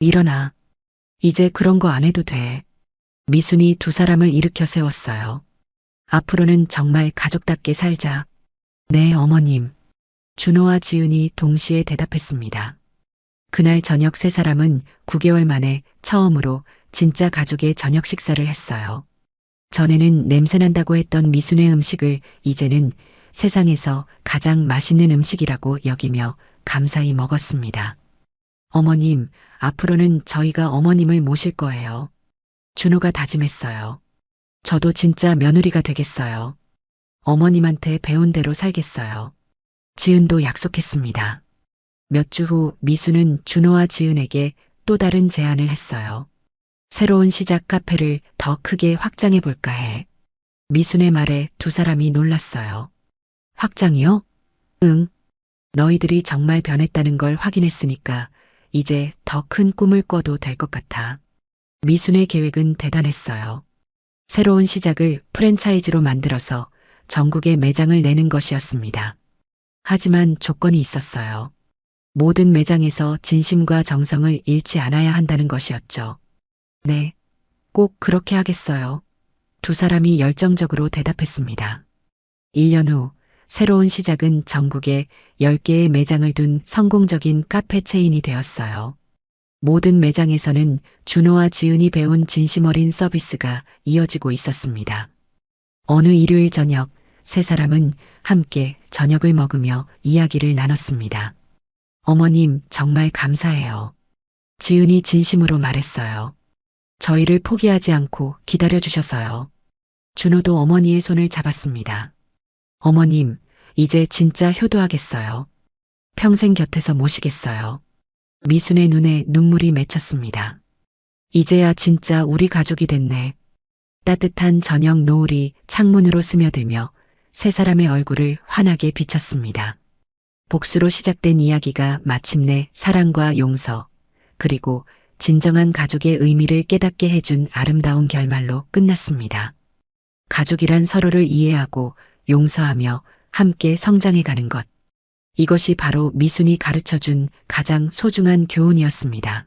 일어나. 이제 그런 거 안 해도 돼. 미순이 두 사람을 일으켜 세웠어요. 앞으로는 정말 가족답게 살자. 네, 어머님. 준호와 지은이 동시에 대답했습니다. 그날 저녁 세 사람은 9개월 만에 처음으로 진짜 가족의 저녁 식사를 했어요. 전에는 냄새난다고 했던 미순의 음식을 이제는 세상에서 가장 맛있는 음식이라고 여기며 감사히 먹었습니다. 어머님, 앞으로는 저희가 어머님을 모실 거예요. 준호가 다짐했어요. 저도 진짜 며느리가 되겠어요. 어머님한테 배운 대로 살겠어요. 지은도 약속했습니다. 몇 주 후 미수는 준호와 지은에게 또 다른 제안을 했어요. 새로운 시작 카페를 더 크게 확장해 볼까 해. 미순의 말에 두 사람이 놀랐어요. 확장이요? 응. 너희들이 정말 변했다는 걸 확인했으니까 이제 더 큰 꿈을 꿔도 될 것 같아. 미순의 계획은 대단했어요. 새로운 시작을 프랜차이즈로 만들어서 전국에 매장을 내는 것이었습니다. 하지만 조건이 있었어요. 모든 매장에서 진심과 정성을 잃지 않아야 한다는 것이었죠. 네, 꼭 그렇게 하겠어요. 두 사람이 열정적으로 대답했습니다. 1년 후 새로운 시작은 전국에 10개의 매장을 둔 성공적인 카페 체인이 되었어요. 모든 매장에서는 준호와 지은이 배운 진심 어린 서비스가 이어지고 있었습니다. 어느 일요일 저녁, 세 사람은 함께 저녁을 먹으며 이야기를 나눴습니다. 어머님, 정말 감사해요. 지은이 진심으로 말했어요. 저희를 포기하지 않고 기다려주셔서요. 준호도 어머니의 손을 잡았습니다. 어머님, 이제 진짜 효도하겠어요. 평생 곁에서 모시겠어요. 미순의 눈에 눈물이 맺혔습니다. 이제야 진짜 우리 가족이 됐네. 따뜻한 저녁 노을이 창문으로 스며들며 세 사람의 얼굴을 환하게 비쳤습니다. 복수로 시작된 이야기가 마침내 사랑과 용서, 그리고 진정한 가족의 의미를 깨닫게 해준 아름다운 결말로 끝났습니다. 가족이란 서로를 이해하고 용서하며 함께 성장해가는 것. 이것이 바로 미순이 가르쳐준 가장 소중한 교훈이었습니다.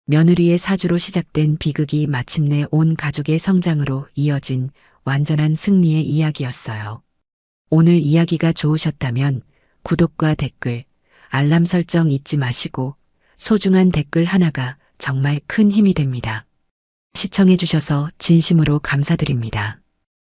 며느리의 사주로 시작된 비극이 마침내 온 가족의 성장으로 이어진 완전한 승리의 이야기였어요. 오늘 이야기가 좋으셨다면 구독과 댓글, 알람 설정 잊지 마시고 소중한 댓글 하나가 정말 큰 힘이 됩니다. 시청해주셔서 진심으로 감사드립니다.